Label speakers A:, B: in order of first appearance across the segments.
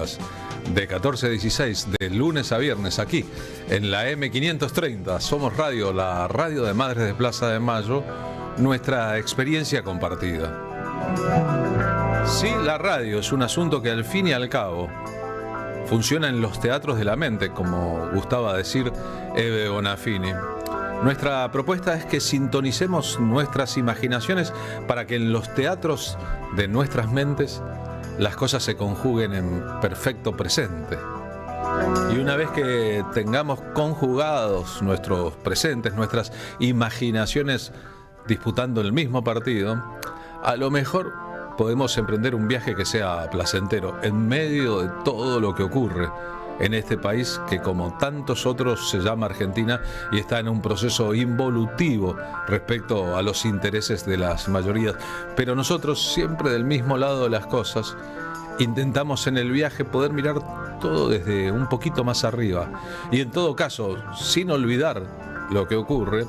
A: días, de 14 a 16, de lunes a viernes, aquí, en la M530. Somos Radio, la radio de Madres de Plaza de Mayo, nuestra experiencia compartida. Sí, la radio es un asunto que al fin y al cabo funciona en los teatros de la mente, como gustaba decir Eve Bonafini. Nuestra propuesta es que sintonicemos nuestras imaginaciones para que en los teatros de nuestras mentes las cosas se conjuguen en perfecto presente. Y una vez que tengamos conjugados nuestros presentes, nuestras imaginaciones disputando el mismo partido, a lo mejor podemos emprender un viaje que sea placentero en medio de todo lo que ocurre en este país que, como tantos otros, se llama Argentina y está en un proceso involutivo respecto a los intereses de las mayorías. Pero nosotros, siempre del mismo lado de las cosas, intentamos en el viaje poder mirar todo desde un poquito más arriba y, en todo caso, sin olvidar lo que ocurre,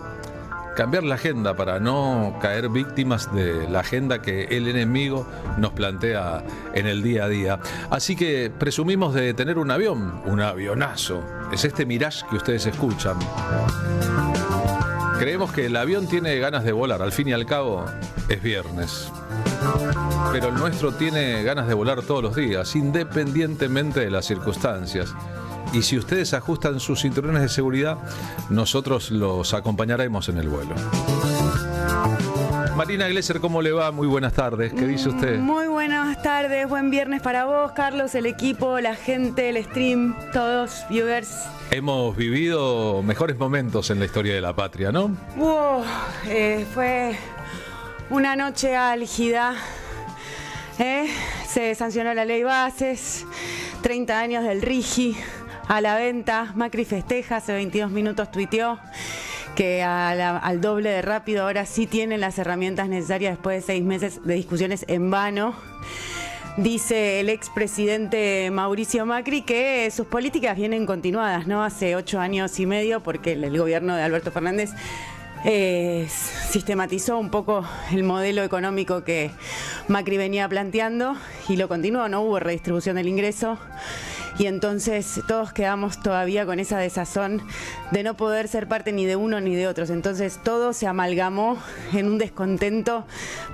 A: cambiar la agenda para no caer víctimas de la agenda que el enemigo nos plantea en el día a día. Así que presumimos de tener un avión, un avionazo. Es este Mirage que ustedes escuchan. Creemos que el avión tiene ganas de volar, al fin y al cabo es viernes. Pero el nuestro tiene ganas de volar todos los días, independientemente de las circunstancias. Y si ustedes ajustan sus cinturones de seguridad, nosotros los acompañaremos en el vuelo. Marina Glesser, ¿cómo le va? Muy buenas tardes. ¿Qué dice usted?
B: Muy buenas tardes. Buen viernes para vos, Carlos, el equipo, la gente, el stream, todos, viewers.
A: Hemos vivido mejores momentos en la historia de la patria, ¿no?
B: Fue una noche álgida. Se sancionó la ley Bases, 30 años del RIGI. A la venta, Macri festeja, hace 22 minutos tuiteó que al doble de rápido ahora sí tienen las herramientas necesarias después de 6 meses de discusiones en vano. Dice el expresidente Mauricio Macri que sus políticas vienen continuadas, ¿no? Hace 8 años y medio, porque el gobierno de Alberto Fernández sistematizó un poco el modelo económico que Macri venía planteando y lo continuó, no hubo redistribución del ingreso. Y entonces todos quedamos todavía con esa desazón de no poder ser parte ni de uno ni de otros. Entonces todo se amalgamó en un descontento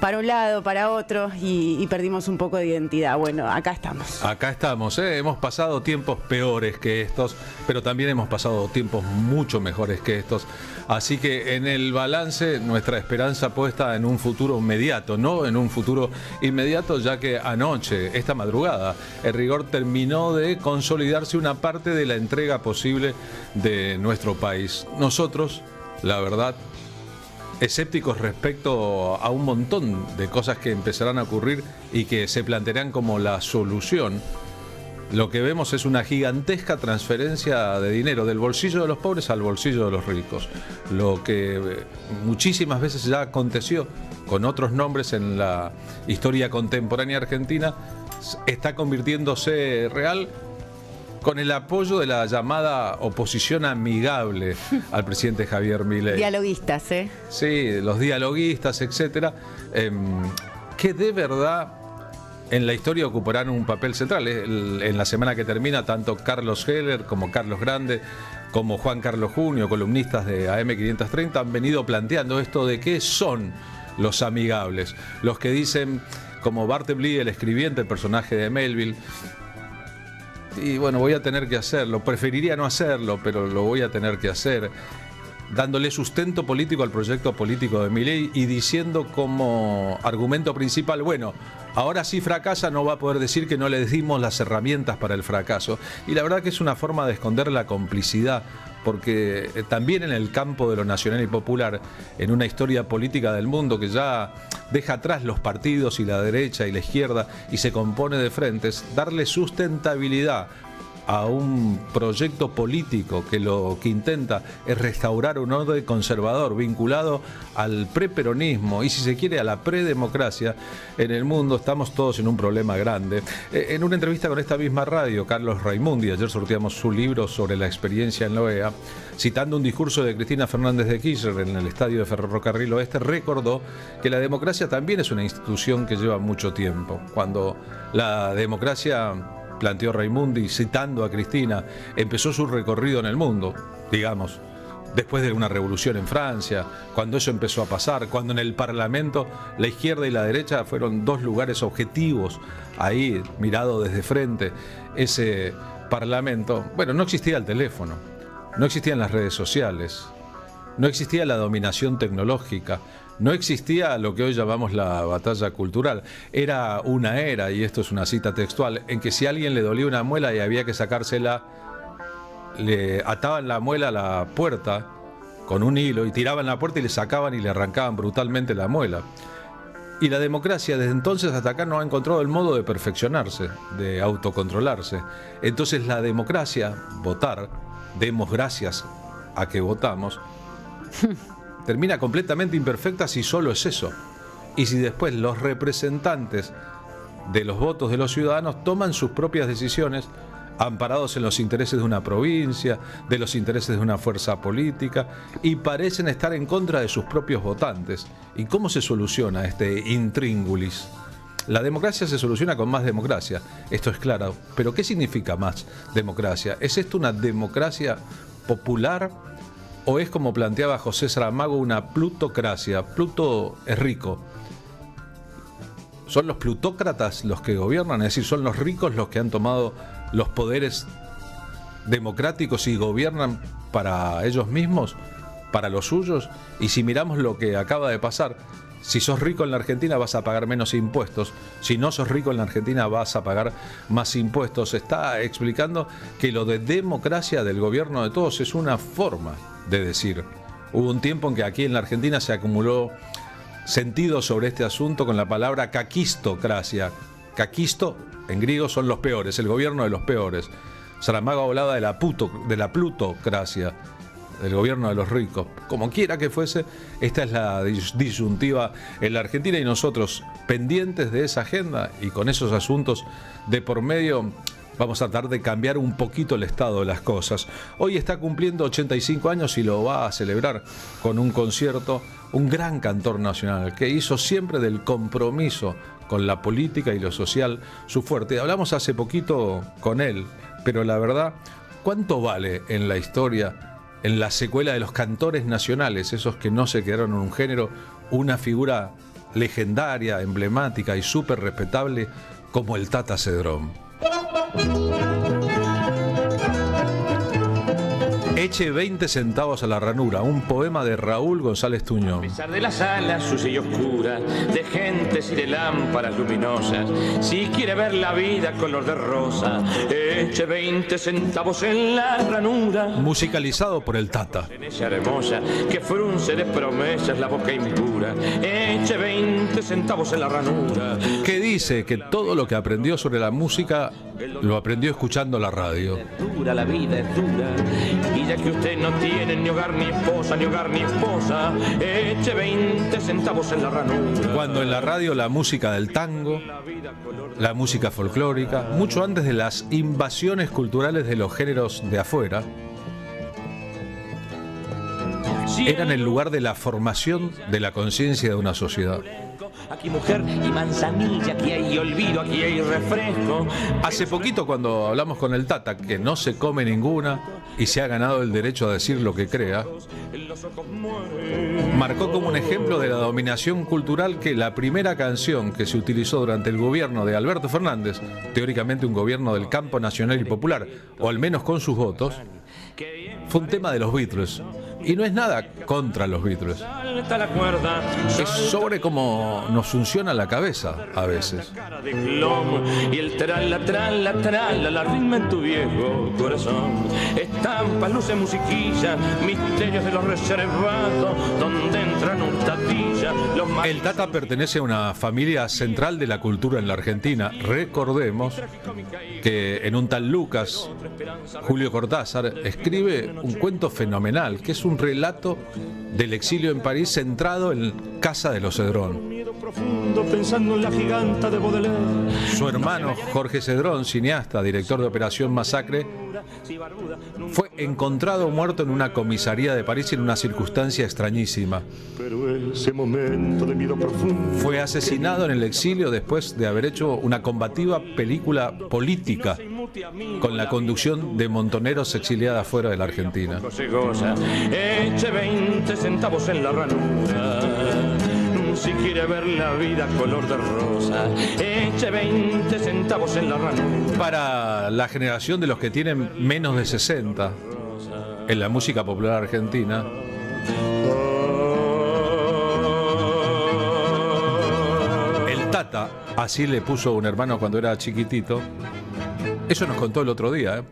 B: para un lado, para otro, y perdimos un poco de identidad. Bueno, acá estamos.
A: Acá estamos, hemos pasado tiempos peores que estos, pero también hemos pasado tiempos mucho mejores que estos. Así que en el balance, nuestra esperanza puesta en un futuro inmediato, no en un futuro inmediato, ya que anoche, esta madrugada, el rigor terminó de consolidarse una parte de la entrega posible de nuestro país. Nosotros, la verdad, escépticos respecto a un montón de cosas que empezarán a ocurrir y que se plantearán como la solución, lo que vemos es una gigantesca transferencia de dinero del bolsillo de los pobres al bolsillo de los ricos. Lo que muchísimas veces ya aconteció con otros nombres en la historia contemporánea argentina, está convirtiéndose real con el apoyo de la llamada oposición amigable al presidente Javier Milei.
B: Dialoguistas, ¿eh?
A: Sí, los dialoguistas, etcétera, que de verdad en la historia ocuparán un papel central. En la semana que termina, tanto Carlos Heller como Carlos Grande, como Juan Carlos Junio, columnistas de AM530, han venido planteando esto de qué son los amigables. Los que dicen, como Bartleby, el escribiente, el personaje de Melville, y bueno, voy a tener que hacerlo, preferiría no hacerlo, pero lo voy a tener que hacer, dándole sustento político al proyecto político de Milei y diciendo como argumento principal, bueno, ahora sí fracasa, no va a poder decir que no le dimos las herramientas para el fracaso. Y la verdad que es una forma de esconder la complicidad, porque también en el campo de lo nacional y popular, en una historia política del mundo que ya deja atrás los partidos y la derecha y la izquierda y se compone de frentes, darle sustentabilidad a un proyecto político que lo que intenta es restaurar un orden conservador vinculado al preperonismo y, si se quiere, a la predemocracia en el mundo, estamos todos en un problema grande. En una entrevista con esta misma radio, Carlos Raimundi, ayer sorteamos su libro sobre la experiencia en la OEA, citando un discurso de Cristina Fernández de Kirchner en el estadio de Ferrocarril Oeste, recordó que la democracia también es una institución que lleva mucho tiempo. Cuando la democracia planteó Raimundi citando a Cristina, empezó su recorrido en el mundo, digamos, después de una revolución en Francia, cuando eso empezó a pasar, cuando en el Parlamento la izquierda y la derecha fueron dos lugares objetivos, ahí mirado desde frente, ese Parlamento, bueno, no existía el teléfono, no existían las redes sociales, no existía la dominación tecnológica, no existía lo que hoy llamamos la batalla cultural. Era una era, y esto es una cita textual, en que si a alguien le dolía una muela y había que sacársela, le ataban la muela a la puerta con un hilo y tiraban la puerta y le sacaban y le arrancaban brutalmente la muela. Y la democracia desde entonces hasta acá no ha encontrado el modo de perfeccionarse, de autocontrolarse. Entonces la democracia, votar, demos gracias a que votamos, termina completamente imperfecta si solo es eso. Y si después los representantes de los votos de los ciudadanos toman sus propias decisiones, amparados en los intereses de una provincia, de los intereses de una fuerza política, y parecen estar en contra de sus propios votantes. ¿Y cómo se soluciona este intríngulis? La democracia se soluciona con más democracia, esto es claro, pero ¿qué significa más democracia? ¿Es esto una democracia popular o es, como planteaba José Saramago, una plutocracia? Pluto es rico. ¿Son los plutócratas los que gobiernan? Es decir, ¿son los ricos los que han tomado los poderes democráticos y gobiernan para ellos mismos, para los suyos? Y si miramos lo que acaba de pasar, si sos rico en la Argentina vas a pagar menos impuestos, si no sos rico en la Argentina vas a pagar más impuestos. Está explicando que lo de democracia del gobierno de todos es una forma de decir. Hubo un tiempo en que aquí en la Argentina se acumuló sentido sobre este asunto con la palabra caquistocracia. Caquisto en griego son los peores, el gobierno de los peores. Saramago hablaba de la plutocracia, del gobierno de los ricos. Como quiera que fuese, esta es la disyuntiva en la Argentina, y nosotros, pendientes de esa agenda y con esos asuntos de por medio, vamos a tratar de cambiar un poquito el estado de las cosas. Hoy está cumpliendo 85 años y lo va a celebrar con un concierto, un gran cantor nacional que hizo siempre del compromiso con la política y lo social su fuerte. Hablamos hace poquito con él, pero la verdad, ¿cuánto vale en la historia, en la secuela de los cantores nacionales, esos que no se quedaron en un género, una figura legendaria, emblemática y súper respetable como el Tata Cedrón? Eche 20 centavos a la ranura, un poema de Raúl González Tuñón.
C: A pesar de las salas sucia y oscura, de gentes y de lámparas luminosas, si quiere ver la vida color de rosa, eche 20 centavos en la ranura.
A: Musicalizado por el Tata.
C: En ella hermosa que frunce de promesas la boca impura, eche 20 centavos en la ranura.
A: Que dice que todo lo que aprendió sobre la música lo aprendió escuchando la radio.
C: Dura, la vida es dura, y ya que usted no tiene ni hogar ni esposa, ni hogar ni esposa, eche 20 centavos en la ranura.
A: Cuando en la radio la música del tango, la música folclórica, mucho antes de las invasiones culturales de los géneros de afuera, eran el lugar de la formación de la conciencia de una sociedad.
C: Aquí mujer y manzanilla, aquí hay olvido, aquí hay refresco.
A: Hace poquito, cuando hablamos con el Tata, que no se come ninguna y se ha ganado el derecho a decir lo que crea, marcó como un ejemplo de la dominación cultural que la primera canción que se utilizó durante el gobierno de Alberto Fernández, teóricamente un gobierno del campo nacional y popular, o al menos con sus votos, fue un tema de los Beatles. Y no es nada contra los Beatles. Es sobre cómo nos funciona la cabeza a veces.
C: Y el trala, la ritma en tu viejo corazón. Estampas, luces, musiquilla, misterios de los reservados, donde entran hurtadillas.
A: El Tata pertenece a una familia central de la cultura en la Argentina. Recordemos que en un tal Lucas, Julio Cortázar escribe un cuento fenomenal, que es un relato del exilio en París centrado en casa de los Cedrón. Su hermano Jorge Cedrón, cineasta, director de Operación Masacre, fue encontrado muerto en una comisaría de París en una circunstancia extrañísima. Fue asesinado en el exilio después de haber hecho una combativa película política con la conducción de montoneros exiliadas fuera de la Argentina.
C: Se goza, eche 20 centavos en la ranura. Si quiere ver la vida color de rosa, eche 20 centavos en la ranura.
A: Para la generación de los que tienen menos de 60 en la música popular argentina, el Tata, así le puso un hermano cuando era chiquitito, eso nos contó el otro día,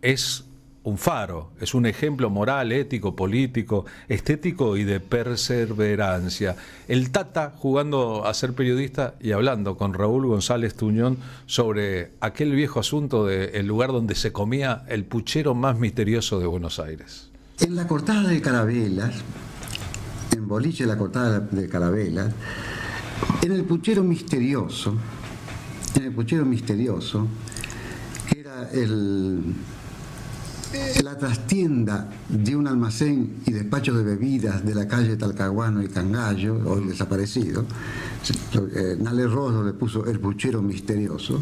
A: es un faro, es un ejemplo moral, ético, político, estético y de perseverancia. El Tata jugando a ser periodista y hablando con Raúl González Tuñón sobre aquel viejo asunto del lugar donde se comía el puchero más misterioso de Buenos Aires.
D: En la cortada de Carabelas, en Boliche la cortada de Carabelas, en el puchero misterioso, que era la trastienda de un almacén y despacho de bebidas de la calle Talcahuano y Cangallo, hoy desaparecido. Nale Rosso le puso el puchero misterioso.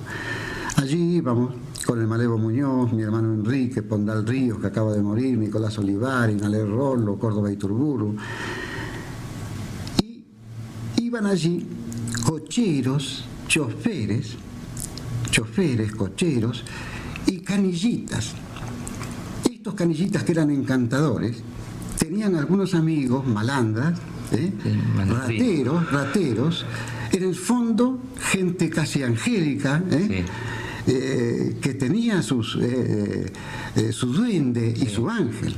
D: Allí íbamos con el Malevo Muñoz, mi hermano Enrique, Pondal Ríos, que acaba de morir, Nicolás Olivari, Nale Rollo, Córdoba Iturburu. Y iban allí cocheros, choferes, cocheros y canillitas. Estos canillitas que eran encantadores tenían algunos amigos malandras, rateros, en el fondo gente casi angélica, que tenía su duende y su ángel.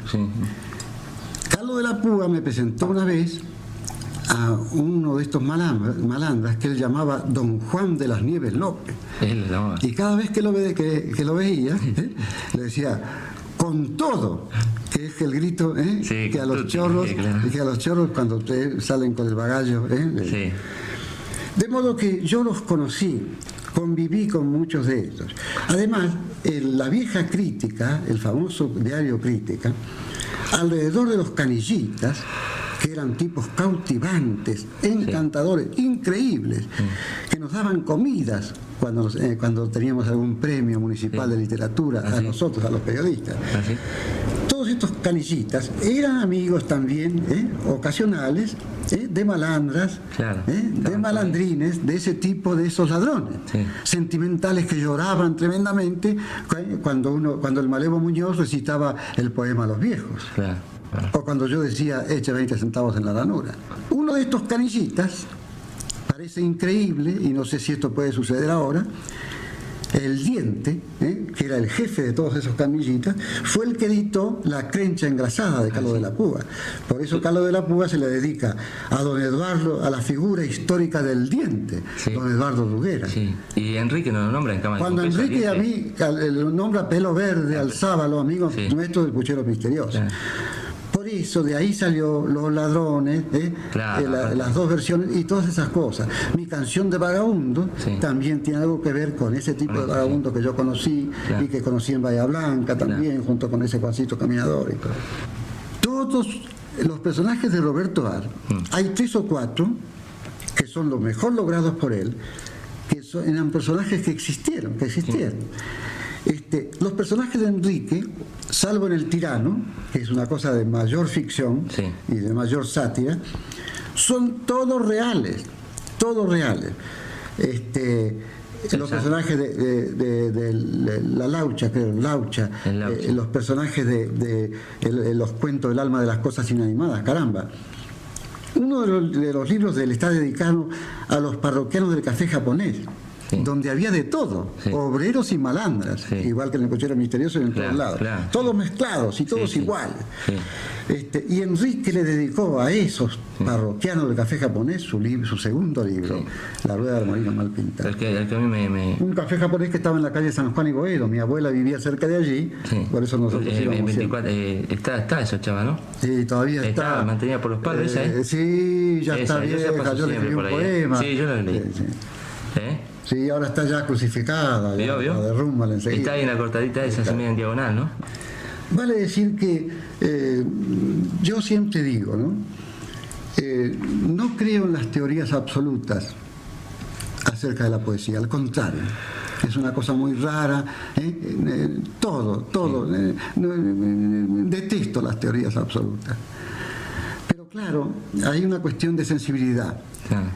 D: Carlos de la Púa me presentó una vez a uno de estos malandras que él llamaba Don Juan de las Nieves López. Y cada vez que lo veía, le decía, con todo, que es el grito que a los chorros, cuando salen con el bagallo. De modo que yo los conocí, conviví con muchos de ellos. Además, la vieja Crítica, el famoso diario Crítica, alrededor de los canillitas, que eran tipos cautivantes, encantadores, increíbles, que nos daban comidas cuando teníamos algún premio municipal de literatura, a nosotros, a los periodistas. Todos estos canillitas eran amigos también, ocasionales, de malandras, de malandrines, de ese tipo, de esos ladrones, sentimentales que lloraban tremendamente cuando el Malevo Muñoz recitaba el poema a los viejos. O cuando yo decía, eche 20 centavos en la ranura. Uno de estos canillitas, parece increíble, y no sé si esto puede suceder ahora, el Diente, que era el jefe de todos esos canillitas, fue el que editó La Crencha Engrasada de Carlos de la Púa. Por eso Carlos de la Púa se le dedica a don Eduardo, a la figura histórica del Diente, don Eduardo Duguera.
E: Y Enrique nos lo nombra en Cámara de
D: Cuando
E: Congreso,
D: Enrique a mí lo nombra Pelo Verde al Sábalo, amigo nuestro del puchero misterioso. Por eso de ahí salió Los Ladrones, las dos versiones y todas esas cosas. Mi canción de Vagabundo también tiene algo que ver con ese tipo de vagabundo que yo conocí y que conocí en Bahía Blanca también, junto con ese Juancito Caminador y todo. Todos los personajes de Roberto Ar, hay 3 o 4 que son los mejor logrados por él, que eran personajes que existieron. Los personajes de Enrique, salvo en El Tirano, que es una cosa de mayor ficción y de mayor sátira, son todos reales. Los personajes de la Laucha, los personajes de los cuentos del alma de las cosas inanimadas, caramba. Uno de los libros de él está dedicado a los parroquianos del café japonés, donde había de todo, obreros y malandras, igual que en el puchero misterioso y en todos lados, todos mezclados y todos iguales. Y Enrique le dedicó a esos parroquianos del café japonés su segundo libro, La Rueda del Molino Mal Pintada.
E: El que a mí
D: un café japonés que estaba en la calle San Juan y Boedo. Mi abuela vivía cerca de allí, por eso nosotros íbamos
E: 24, está eso, chaval, ¿no?
D: Sí, todavía está.
E: Mantenida por los padres,
D: Sí, ya está vieja, yo le escribí un poema.
E: Sí, yo lo leí.
D: Sí, ahora está ya crucificada, ya derrúmbala enseguida.
E: Está ahí en la cortadita esa semilla en diagonal, ¿no?
D: Vale decir que yo siempre digo, ¿no? No creo en las teorías absolutas acerca de la poesía, al contrario. es una cosa muy rara, todo, detesto las teorías absolutas. Pero claro, hay una cuestión de sensibilidad.
E: Claro.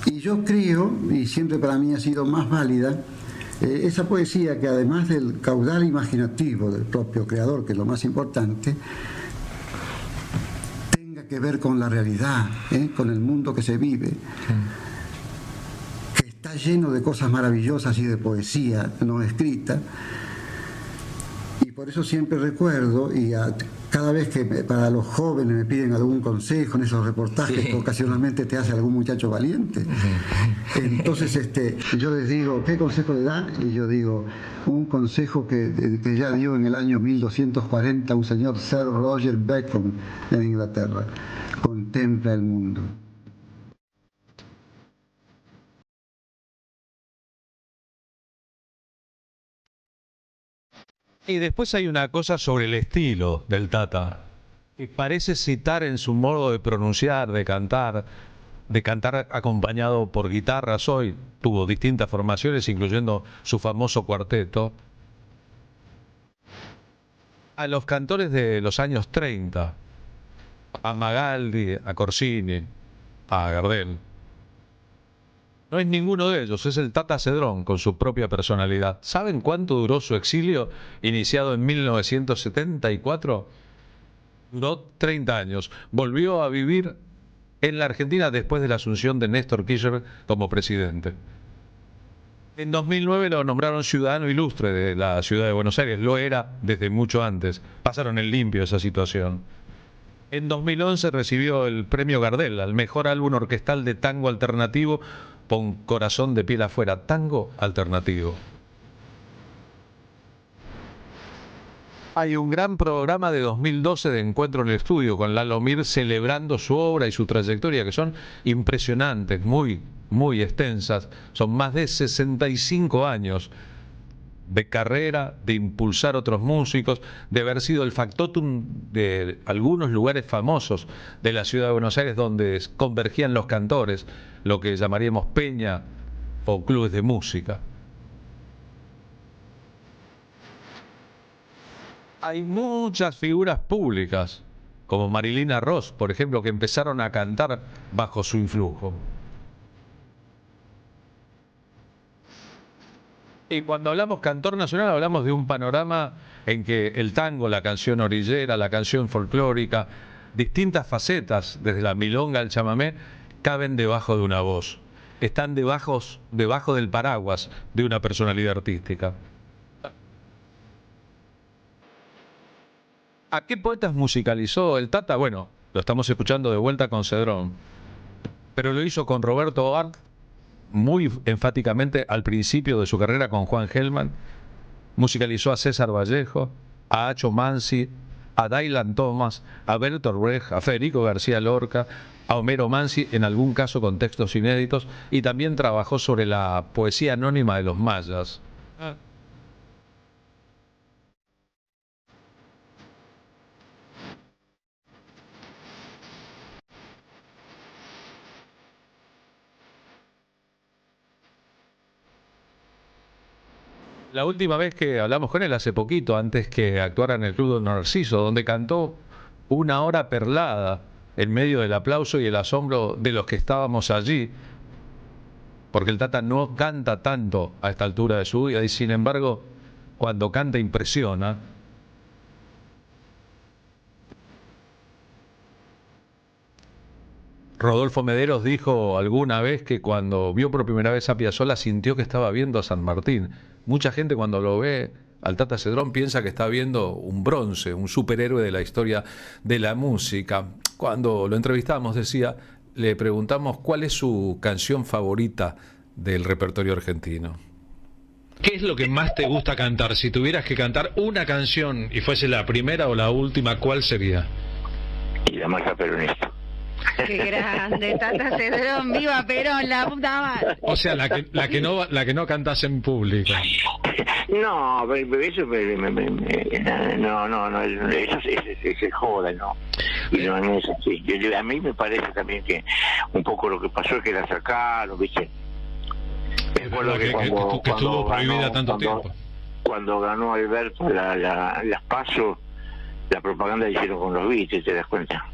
D: Y yo creo, y siempre para mí ha sido más válida, esa poesía que además del caudal imaginativo del propio creador, que es lo más importante, tenga que ver con la realidad, con el mundo que se vive, que está lleno de cosas maravillosas y de poesía no escrita. Y por eso siempre recuerdo, y cada vez que para los jóvenes me piden algún consejo en esos reportajes, que ocasionalmente te hace algún muchacho valiente, entonces yo les digo, ¿qué consejo le da? Y yo digo, un consejo que ya dio en el año 1240 un señor Sir Roger Bacon en Inglaterra: contempla el mundo.
A: Y después hay una cosa sobre el estilo del Tata, que parece citar en su modo de pronunciar, de cantar acompañado por guitarras. Hoy tuvo distintas formaciones, incluyendo su famoso cuarteto, a los cantores de los años 30, a Magaldi, a Corsini, a Gardel. No es ninguno de ellos, es el Tata Cedrón con su propia personalidad. ¿Saben cuánto duró su exilio, iniciado en 1974? Duró 30 años. Volvió a vivir en la Argentina después de la asunción de Néstor Kirchner como presidente. En 2009 lo nombraron ciudadano ilustre de la ciudad de Buenos Aires. Lo era desde mucho antes. Pasaron en limpio esa situación. En 2011 recibió el premio Gardel al mejor álbum orquestal de tango alternativo, con Corazón de piel afuera, tango alternativo. Hay un gran programa de 2012 de Encuentro en el Estudio con Lalo Mir celebrando su obra y su trayectoria, que son impresionantes, muy extensas. Son más de 65 años de carrera, de impulsar otros músicos, de haber sido el factotum de algunos lugares famosos de la ciudad de Buenos Aires donde convergían los cantores, lo que llamaríamos peña o clubes de música. Hay muchas figuras públicas, como Marilina Ross, por ejemplo, que empezaron a cantar bajo su influjo. Y cuando hablamos cantor nacional, hablamos de un panorama en que el tango, la canción orillera, la canción folclórica, distintas facetas, desde la milonga al chamamé, caben debajo de una voz. Están debajo del paraguas de una personalidad artística. ¿A qué poetas musicalizó el Tata? Bueno, lo estamos escuchando de vuelta con Cedrón, pero lo hizo con Roberto Art, muy enfáticamente al principio de su carrera con Juan Gelman. Musicalizó a César Vallejo, a Acho Mansi, a Dylan Thomas, a Bertolt Brecht, a Federico García Lorca, a Homero Mansi, en algún caso con textos inéditos, y también trabajó sobre la poesía anónima de los mayas. La última vez que hablamos con él, hace poquito, antes que actuara en el Club Don Narciso, donde cantó una hora perlada en medio del aplauso y el asombro de los que estábamos allí, porque el Tata no canta tanto a esta altura de su vida y sin embargo cuando canta impresiona. Rodolfo Mederos dijo alguna vez que cuando vio por primera vez a Piazzolla sintió que estaba viendo a San Martín. Mucha gente cuando lo ve al Tata Cedrón piensa que está viendo un bronce, un superhéroe de la historia de la música. Cuando lo entrevistamos le preguntamos cuál es su canción favorita del repertorio argentino. ¿Qué es lo que más te gusta cantar? Si tuvieras que cantar una canción y fuese la primera o la última, ¿cuál sería?
F: Y la marcha peronista.
B: Qué grande, Tata Cedrón, viva Perón, la puta madre.
A: O sea, la que no cantas en público.
F: No, eso eso es joda, ¿no? Y no es así. A mí me parece también que un poco lo que pasó es que la sacaron, ¿viste?
A: verdad que estuvo prohibida tanto tiempo.
F: Cuando ganó Alberto las PASO, la propaganda la hicieron con los Beatles, ¿te das cuenta?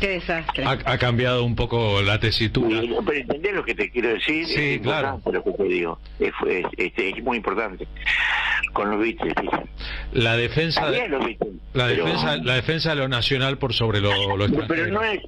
B: Qué desastre.
A: Ha cambiado un poco la tesitura.
F: Pero entendés lo que te quiero decir.
A: Sí,
F: es
A: claro.
F: lo que te digo. Es muy importante. Con los Beatles, ¿viste?
A: La defensa
F: Había los Beatles,
A: la defensa de lo nacional por sobre lo extranjero.
F: pero no es.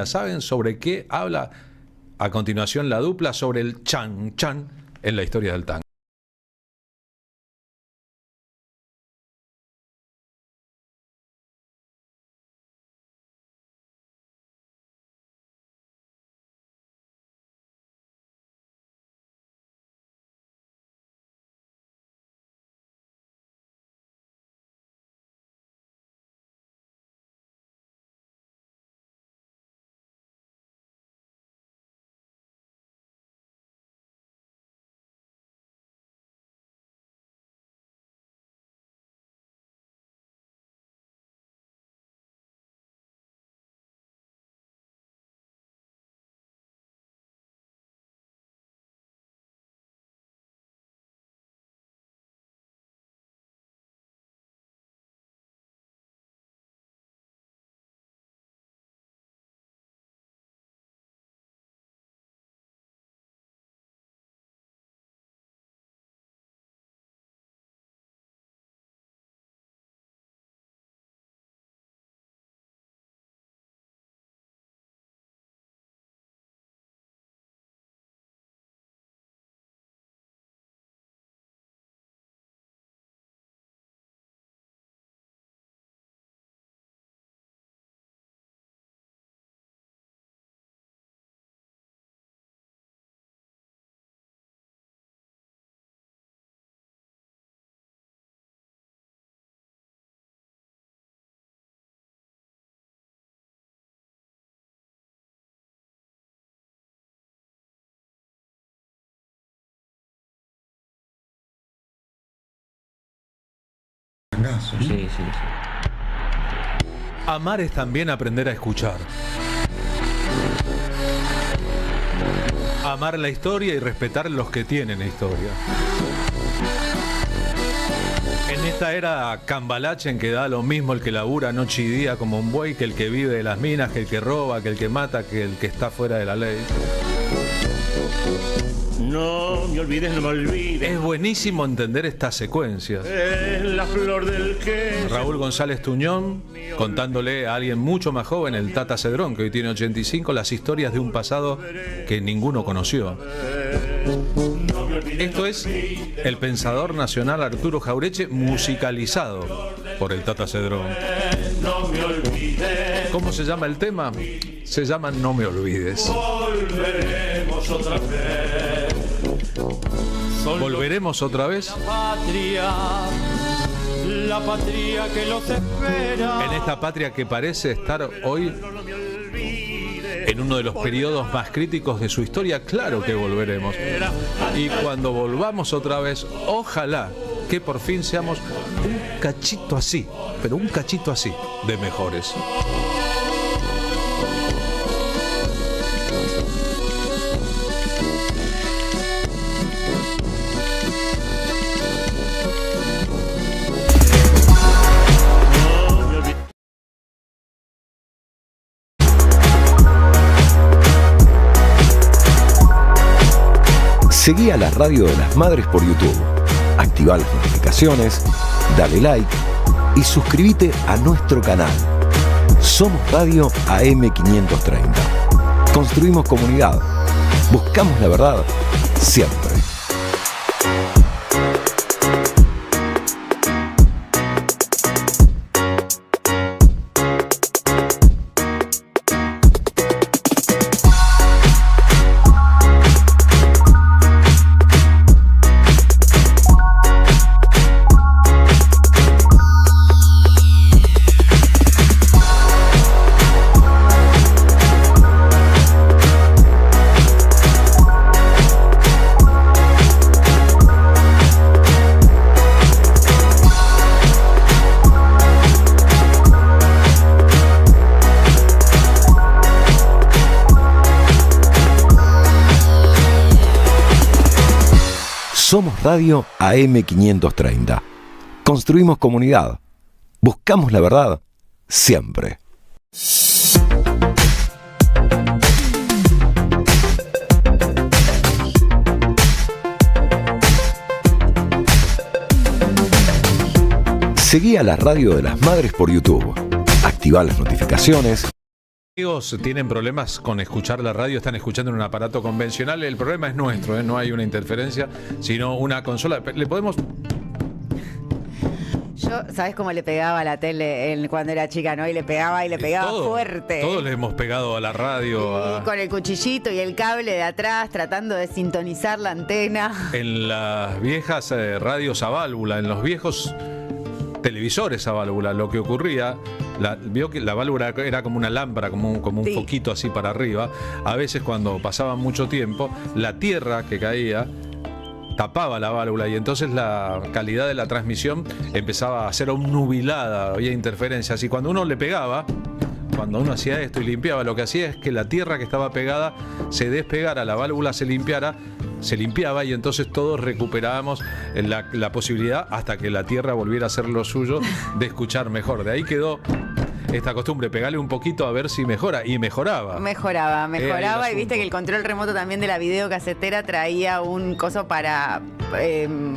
A: ¿Saben sobre qué habla a continuación la dupla? Sobre el chan chan en la historia del tango.
D: tangazo, ¿no?
E: Sí.
A: Amar es también aprender a escuchar. Amar la historia y respetar los que tienen historia. En esta era cambalache en que da lo mismo el que labura noche y día como un buey, que el que vive de las minas, que el que roba, que el que mata, que el que está fuera de la ley.
C: No me olvides, no me olvides.
A: Es buenísimo entender estas secuencias.
C: Es la flor del que.
A: Raúl González Tuñón contándole a alguien mucho más joven, el Tata Cedrón, que hoy tiene 85, las historias de un pasado que ninguno conoció. Esto es el pensador nacional Arturo Jaureche musicalizado por el Tata Cedrón.
C: No me olvides.
A: ¿Cómo se llama el tema? Se llama No me olvides.
C: Volveremos otra vez.
A: ¿Volveremos otra vez?
C: La patria que los espera.
A: En esta patria que parece estar hoy en uno de los periodos más críticos de su historia, claro que volveremos. Y cuando volvamos otra vez, ojalá que por fin seamos un cachito así, pero un cachito así de mejores.
G: Seguí a la Radio de las Madres por YouTube, activá las notificaciones, dale like y suscríbete a nuestro canal. Somos Radio AM530. Construimos comunidad. Buscamos la verdad siempre. Somos Radio AM530. Construimos comunidad. Buscamos la verdad siempre. Seguí a la Radio de las Madres por YouTube. Activá las notificaciones.
A: Amigos, tienen problemas con escuchar la radio, están escuchando en un aparato convencional. El problema es nuestro, no hay una interferencia, sino una consola. Le podemos...
B: Yo, ¿sabes cómo le pegaba a la tele cuando era chica, no? Y le pegaba fuerte.
A: Todos le hemos pegado a la radio.
B: Y con el cuchillito y el cable de atrás, tratando de sintonizar la antena.
A: En las viejas radios a válvula, en los viejos televisores a válvula, lo que ocurría, vio que la válvula era como una lámpara, como un
B: Sí.
A: foquito así para arriba. A veces cuando pasaba mucho tiempo, la tierra que caía tapaba la válvula y entonces la calidad de la transmisión empezaba a ser obnubilada, había interferencias. Y cuando uno le pegaba, cuando uno hacía esto y limpiaba, lo que hacía es que la tierra que estaba pegada se despegara, la válvula se limpiaba y entonces todos recuperábamos la posibilidad, hasta que la tierra volviera a hacer lo suyo, de escuchar mejor. De ahí quedó esta costumbre, pegarle un poquito a ver si mejora, y mejoraba.
B: Mejoraba y viste
A: asunto.
B: que el control remoto también de la videocasetera traía un coso para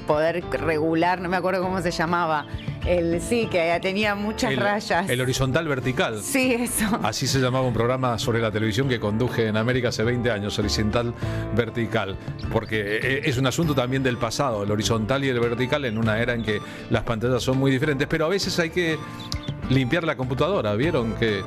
B: poder regular, no me acuerdo cómo se llamaba, que tenía muchas rayas.
A: El horizontal vertical.
B: Sí, eso.
A: Así se llamaba un programa sobre la televisión que conduje en América hace 20 años, horizontal vertical, porque es un asunto también del pasado, el horizontal y el vertical, en una era en que las pantallas son muy diferentes, pero a veces hay que limpiar la computadora. Vieron que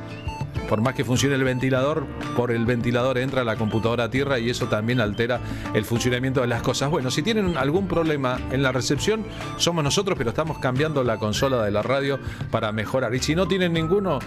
A: por más que funcione el ventilador, por el ventilador entra la computadora a tierra y eso también altera el funcionamiento de las cosas. Bueno, si tienen algún problema en la recepción, somos nosotros, pero estamos cambiando la consola de la radio para mejorar. Y si no tienen ninguno,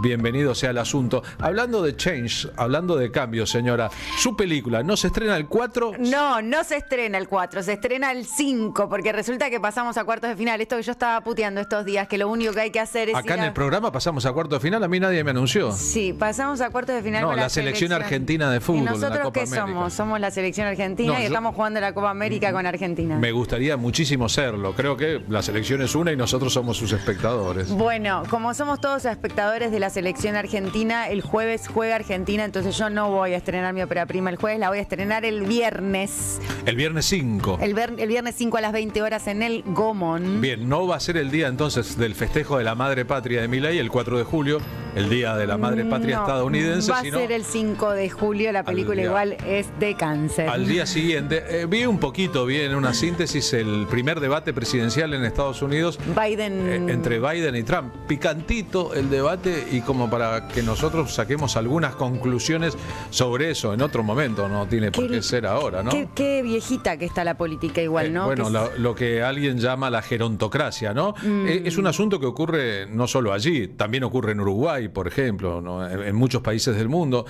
A: bienvenido sea el asunto. Hablando de change, hablando de cambio, señora, su película no se estrena el 4.
B: No se estrena el 4, se estrena el 5, porque resulta que pasamos a cuartos de final. Esto que yo estaba puteando estos días, que lo único que hay que hacer es
A: acá en el programa pasamos a cuartos de final, a mí nadie me anunció.
B: Sí, pasamos a cuartos de final
A: No,
B: con
A: la selección argentina de fútbol.
B: ¿Y
A: en la
B: nosotros
A: Copa
B: qué
A: América.
B: somos? Somos la selección argentina y estamos jugando la Copa América con Argentina.
A: Me gustaría muchísimo serlo. Creo que la selección es una y nosotros somos sus espectadores.
B: Bueno, como somos todos espectadores de la selección argentina, el jueves juega Argentina, entonces yo no voy a estrenar mi ópera prima el jueves, la voy a estrenar el viernes.
A: El viernes 5.
B: El viernes 5 a las 20 horas en el Gomón.
A: Bien, no va a ser el día entonces del festejo de la Madre Patria de Milei, el 4 de julio, el día de la Madre Patria estadounidense.
B: Va a
A: sino
B: ser el 5 de julio, la película igual es de cáncer.
A: Al día siguiente, vi en una síntesis el primer debate presidencial en Estados Unidos.
B: Biden.
A: Entre Biden y Trump. Picantito el debate y como para que nosotros saquemos algunas conclusiones sobre eso en otro momento, no tiene por qué ser ahora, ¿no?
B: Qué viejita que está la política igual, ¿no?
A: Bueno, lo que alguien llama la gerontocracia, ¿no? Es un asunto que ocurre no solo allí, también ocurre en Uruguay, por ejemplo, ¿no? En muchos países del mundo.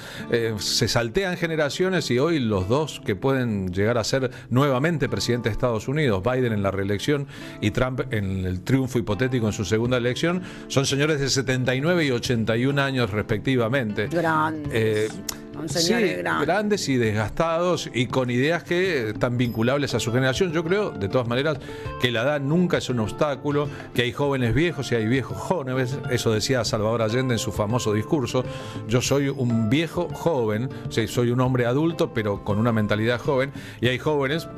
A: Se saltean generaciones y hoy los dos que pueden llegar a ser nuevamente presidente de Estados Unidos, Biden en la reelección y Trump en el triunfo hipotético en su segunda elección, son señores de 79 y 81 años respectivamente.
B: Grandes.
A: Grandes y desgastados y con ideas que están vinculables a su generación. Yo creo, de todas maneras, que la edad nunca es un obstáculo, que hay jóvenes viejos y hay viejos jóvenes. Eso decía Salvador Allende en su famoso discurso. Yo soy un viejo joven, soy un hombre adulto, pero con una mentalidad joven, y hay jóvenes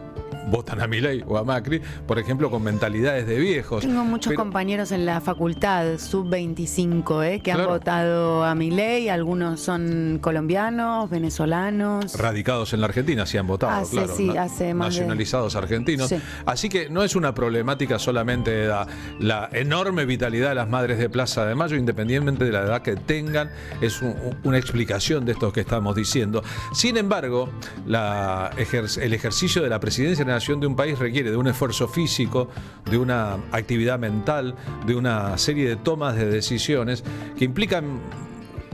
A: votan a Milei o a Macri, por ejemplo, con mentalidades de viejos.
B: Tengo muchos compañeros en la facultad, sub-25, que han votado a Milei. Algunos son colombianos, venezolanos.
A: Radicados en la Argentina, sí han votado, claro.
B: Sí, hace más
A: nacionalizados argentinos. Sí. Así que no es una problemática solamente de edad. La enorme vitalidad de las madres de Plaza de Mayo, independientemente de la edad que tengan, es una explicación de esto que estamos diciendo. Sin embargo, el ejercicio de la presidencia de un país requiere de un esfuerzo físico, de una actividad mental, de una serie de tomas de decisiones que implican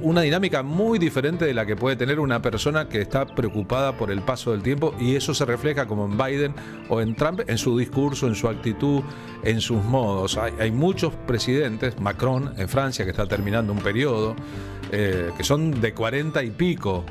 A: una dinámica muy diferente de la que puede tener una persona que está preocupada por el paso del tiempo, y eso se refleja como en Biden o en Trump, en su discurso, en su actitud, en sus modos. Hay muchos presidentes, Macron en Francia, que está terminando un periodo, que son de 40 y pico.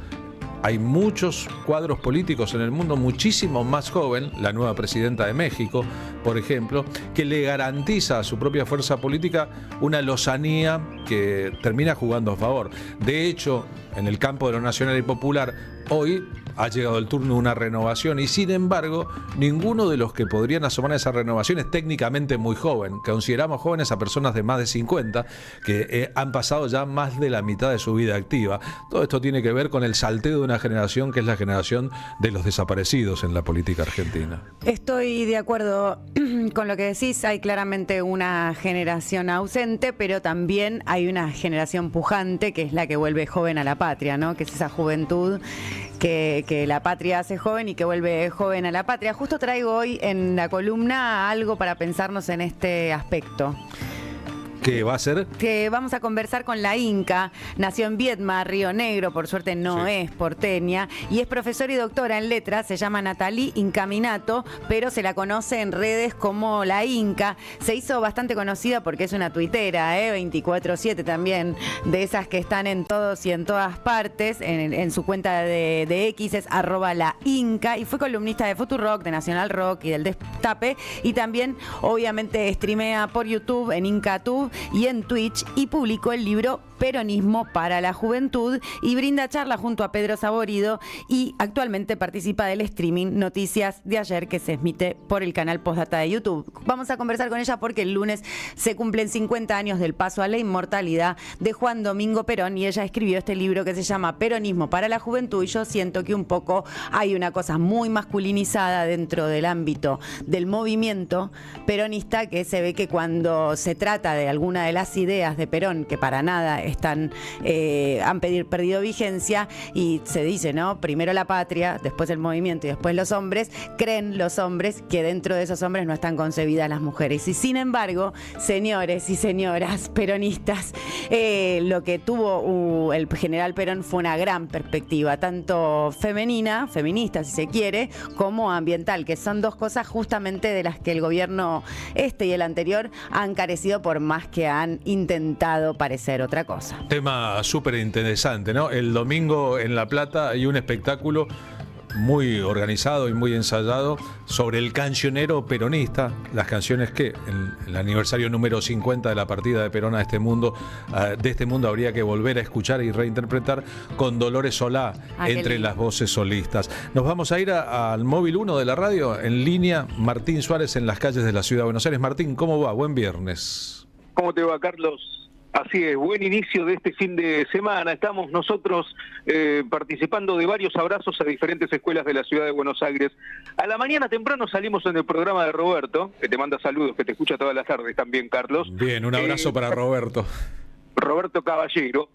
A: Hay muchos cuadros políticos en el mundo muchísimo más joven, la nueva presidenta de México, por ejemplo, que le garantiza a su propia fuerza política una lozanía que termina jugando a favor. De hecho, en el campo de lo nacional y popular, hoy ha llegado el turno de una renovación y, sin embargo, ninguno de los que podrían asomar a esa renovación es técnicamente muy joven. Consideramos jóvenes a personas de más de 50 que han pasado ya más de la mitad de su vida activa. Todo esto tiene que ver con el salteo de una generación que es la generación de los desaparecidos en la política argentina.
B: Estoy de acuerdo con lo que decís. Hay claramente una generación ausente, pero también hay una generación pujante, que es la que vuelve joven a la patria, ¿no? Que es esa juventud que la patria hace joven y que vuelve joven a la patria. Justo traigo hoy en la columna algo para pensarnos en este aspecto.
A: ¿Qué va a ser?
B: Que vamos a conversar con la Inca. Nació en Viedma, Río Negro, por suerte no es porteña, y es profesora y doctora en letras. Se llama Natalie Incaminato, pero se la conoce en redes como la Inca. Se hizo bastante conocida porque es una tuitera, 24/7 también, de esas que están en todos y en todas partes. En su cuenta de X es @lainca, y fue columnista de Futurock, de Nacional Rock y del Destape, y también obviamente streamea por YouTube, en IncaTube y en Twitch, y publicó el libro Peronismo para la Juventud y brinda charla junto a Pedro Saborido, y actualmente participa del streaming Noticias de Ayer, que se emite por el canal Postdata de YouTube. Vamos a conversar con ella porque el lunes se cumplen 50 años del paso a la inmortalidad de Juan Domingo Perón, y ella escribió este libro que se llama Peronismo para la Juventud, y yo siento que un poco hay una cosa muy masculinizada dentro del ámbito del movimiento peronista, que se ve que cuando se trata de alguna de las ideas de Perón, que para nada han perdido vigencia, y se dice, ¿no? Primero la patria, después el movimiento y después los hombres. Creen los hombres que dentro de esos hombres no están concebidas las mujeres. Y sin embargo, señores y señoras peronistas, lo que tuvo el general Perón fue una gran perspectiva, tanto feminista si se quiere, como ambiental, que son dos cosas justamente de las que el gobierno y el anterior han carecido, por más que han intentado parecer otra cosa.
A: Tema súper interesante, ¿no? El domingo en La Plata hay un espectáculo muy organizado y muy ensayado sobre el cancionero peronista, las canciones que en el aniversario número 50 de la partida de Perón de este mundo habría que volver a escuchar y reinterpretar, con Dolores Solá entre las voces solistas. Nos vamos a ir al móvil 1 de la radio, en línea Martín Suárez en las calles de la Ciudad de Buenos Aires. Martín, ¿cómo va? Buen viernes.
H: ¿Cómo te va, Carlos? Así es, buen inicio de este fin de semana. Estamos nosotros participando de varios abrazos a diferentes escuelas de la Ciudad de Buenos Aires. A la mañana temprano salimos en el programa de Roberto, que te manda saludos, que te escucha todas las tardes también, Carlos.
A: Bien, un abrazo para Roberto.
H: Roberto Caballero.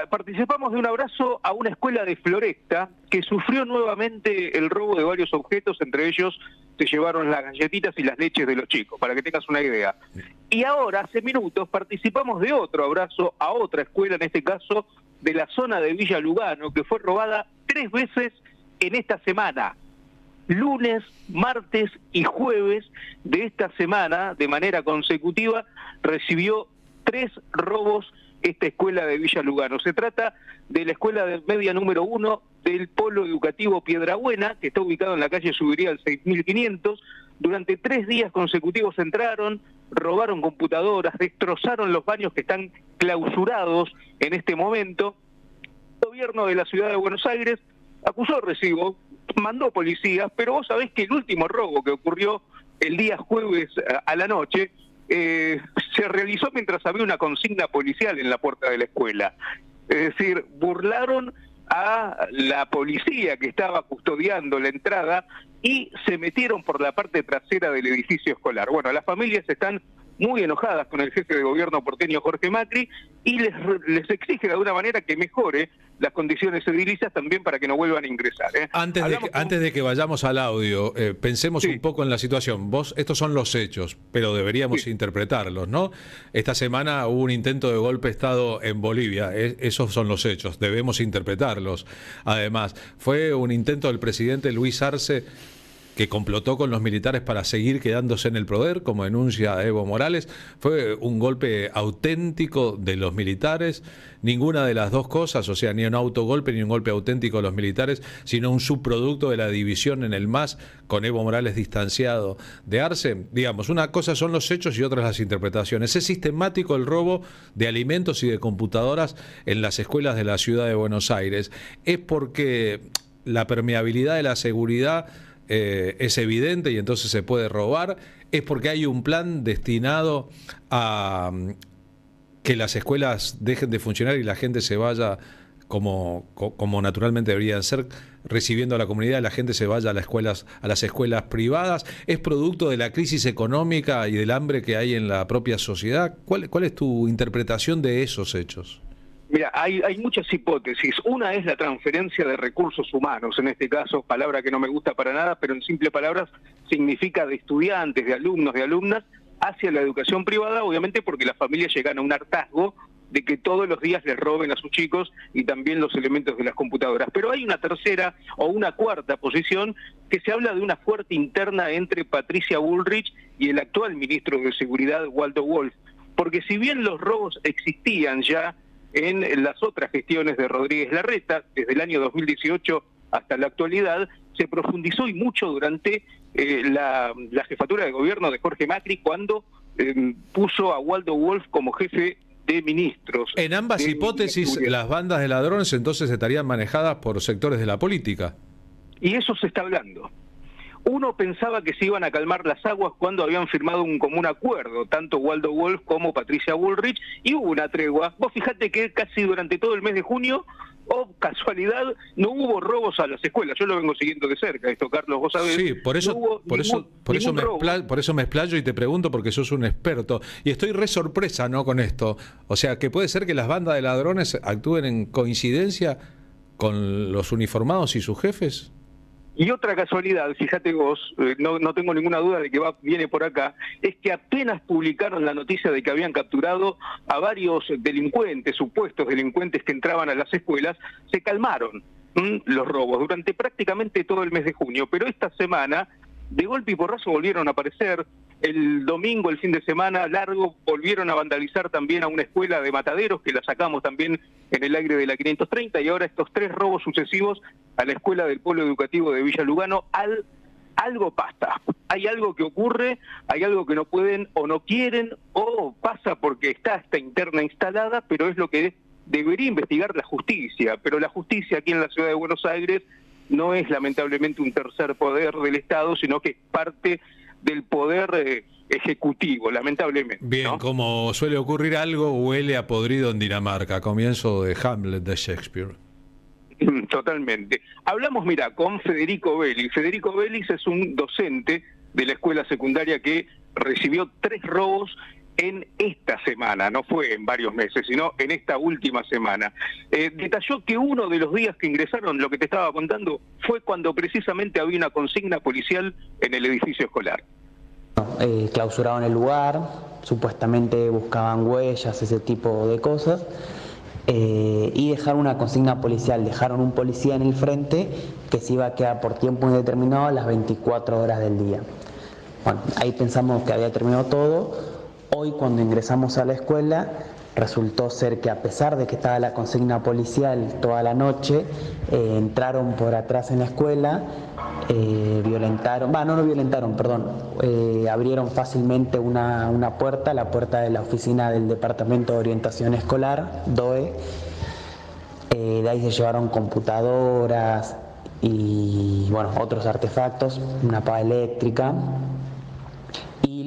H: Participamos de un abrazo a una escuela de Floresta que sufrió nuevamente el robo de varios objetos, entre ellos se llevaron las galletitas y las leches de los chicos, para que tengas una idea. Y ahora, hace minutos, participamos de otro abrazo a otra escuela, en este caso de la zona de Villa Lugano, que fue robada 3 veces en esta semana. Lunes, martes y jueves de esta semana, de manera consecutiva, recibió 3 robos esta escuela de Villa Lugano. Se trata de la escuela de media número 1 del Polo Educativo Piedrabuena, que está ubicado en la calle Subiría al 6500. Durante 3 días consecutivos entraron, robaron computadoras, destrozaron los baños que están clausurados en este momento. El gobierno de la Ciudad de Buenos Aires acusó el recibo, mandó policías, pero vos sabés que el último robo que ocurrió el día jueves a la noche se realizó mientras había una consigna policial en la puerta de la escuela. Es decir, burlaron a la policía que estaba custodiando la entrada y se metieron por la parte trasera del edificio escolar. Bueno, las familias están muy enojadas con el jefe de gobierno porteño Jorge Macri y les exige de alguna manera que mejore las condiciones edilicias también para que no vuelvan a ingresar.
A: Antes de que vayamos al audio, pensemos un poco en la situación. Estos son los hechos, pero deberíamos interpretarlos, ¿no? Esta semana hubo un intento de golpe de Estado en Bolivia. Esos son los hechos, debemos interpretarlos. Además, fue un intento del presidente Luis Arce, que complotó con los militares para seguir quedándose en el poder, como denuncia Evo Morales. Fue un golpe auténtico de los militares, ninguna de las dos cosas, o sea, ni un autogolpe ni un golpe auténtico de los militares, sino un subproducto de la división en el MAS, con Evo Morales distanciado de Arce. Digamos, una cosa son los hechos y otras las interpretaciones. Es sistemático el robo de alimentos y de computadoras en las escuelas de la Ciudad de Buenos Aires. Es porque la permeabilidad de la seguridad es evidente y entonces se puede robar. Es porque hay un plan destinado a que las escuelas dejen de funcionar y la gente se vaya como naturalmente deberían ser, recibiendo a la comunidad, la gente se vaya a las escuelas privadas. ¿Es producto de la crisis económica y del hambre que hay en la propia sociedad? ¿Cuál es tu interpretación de esos hechos?
H: Mira, hay muchas hipótesis. Una es la transferencia de recursos humanos, en este caso, palabra que no me gusta para nada, pero en simples palabras significa de estudiantes, de alumnos, de alumnas, hacia la educación privada, obviamente porque las familias llegan a un hartazgo de que todos los días les roben a sus chicos y también los elementos de las computadoras. Pero hay una tercera o una cuarta posición que se habla de una fuerte interna entre Patricia Bullrich y el actual ministro de Seguridad, Waldo Wolf, porque si bien los robos existían ya en las otras gestiones de Rodríguez Larreta, desde el año 2018 hasta la actualidad, se profundizó y mucho durante la jefatura de gobierno de Jorge Macri, cuando puso a Waldo Wolf como jefe de ministros.
A: En ambas hipótesis, las bandas de ladrones entonces estarían manejadas por sectores de la política.
H: Y eso se está hablando. Uno pensaba que se iban a calmar las aguas cuando habían firmado un común acuerdo, tanto Waldo Wolf como Patricia Bullrich, y hubo una tregua. Vos fijate que casi durante todo el mes de junio, casualidad, no hubo robos a las escuelas. Yo lo vengo siguiendo de cerca, esto, Carlos, vos sabés.
A: Sí, por eso,
H: no
A: por eso me explayo y te pregunto, porque sos un experto. Y estoy re sorpresa, ¿no?, con esto. O sea, que puede ser que las bandas de ladrones actúen en coincidencia con los uniformados y sus jefes.
H: Y otra casualidad, fíjate vos, no tengo ninguna duda de que viene por acá, es que apenas publicaron la noticia de que habían capturado a varios delincuentes, supuestos delincuentes que entraban a las escuelas, se calmaron los robos durante prácticamente todo el mes de junio. Pero esta semana, de golpe y porrazo, volvieron a aparecer. El domingo, el fin de semana largo, volvieron a vandalizar también a una escuela de Mataderos, que la sacamos también en el aire de la 530, y ahora estos 3 robos sucesivos a la escuela del Polo Educativo de Villa Lugano. Algo pasa, hay algo que ocurre, hay algo que no pueden o no quieren, o pasa porque está esta interna instalada, pero es lo que debería investigar la justicia. Pero la justicia aquí en la ciudad de Buenos Aires no es lamentablemente un tercer poder del Estado, sino que es parte del poder ejecutivo, lamentablemente.
A: Bien,
H: ¿no?
A: Como suele ocurrir, algo huele a podrido en Dinamarca, comienzo de Hamlet de Shakespeare.
H: Totalmente. Hablamos, mira, con Federico Belli. Federico Belli es un docente de la escuela secundaria que recibió 3 robos en esta semana, no fue en varios meses, sino en esta última semana. Detalló que uno de los días que ingresaron, lo que te estaba contando, fue cuando precisamente había una consigna policial en el edificio escolar.
I: Clausuraron el lugar, supuestamente buscaban huellas, ese tipo de cosas, y dejaron una consigna policial, dejaron un policía en el frente que se iba a quedar por tiempo indeterminado a las 24 horas del día. Bueno, ahí pensamos que había terminado todo. Hoy, cuando ingresamos a la escuela, resultó ser que, a pesar de que estaba la consigna policial toda la noche, entraron por atrás en la escuela, abrieron fácilmente una puerta, la puerta de la oficina del Departamento de Orientación Escolar, DOE. De ahí se llevaron computadoras y, bueno, otros artefactos, una pava eléctrica, y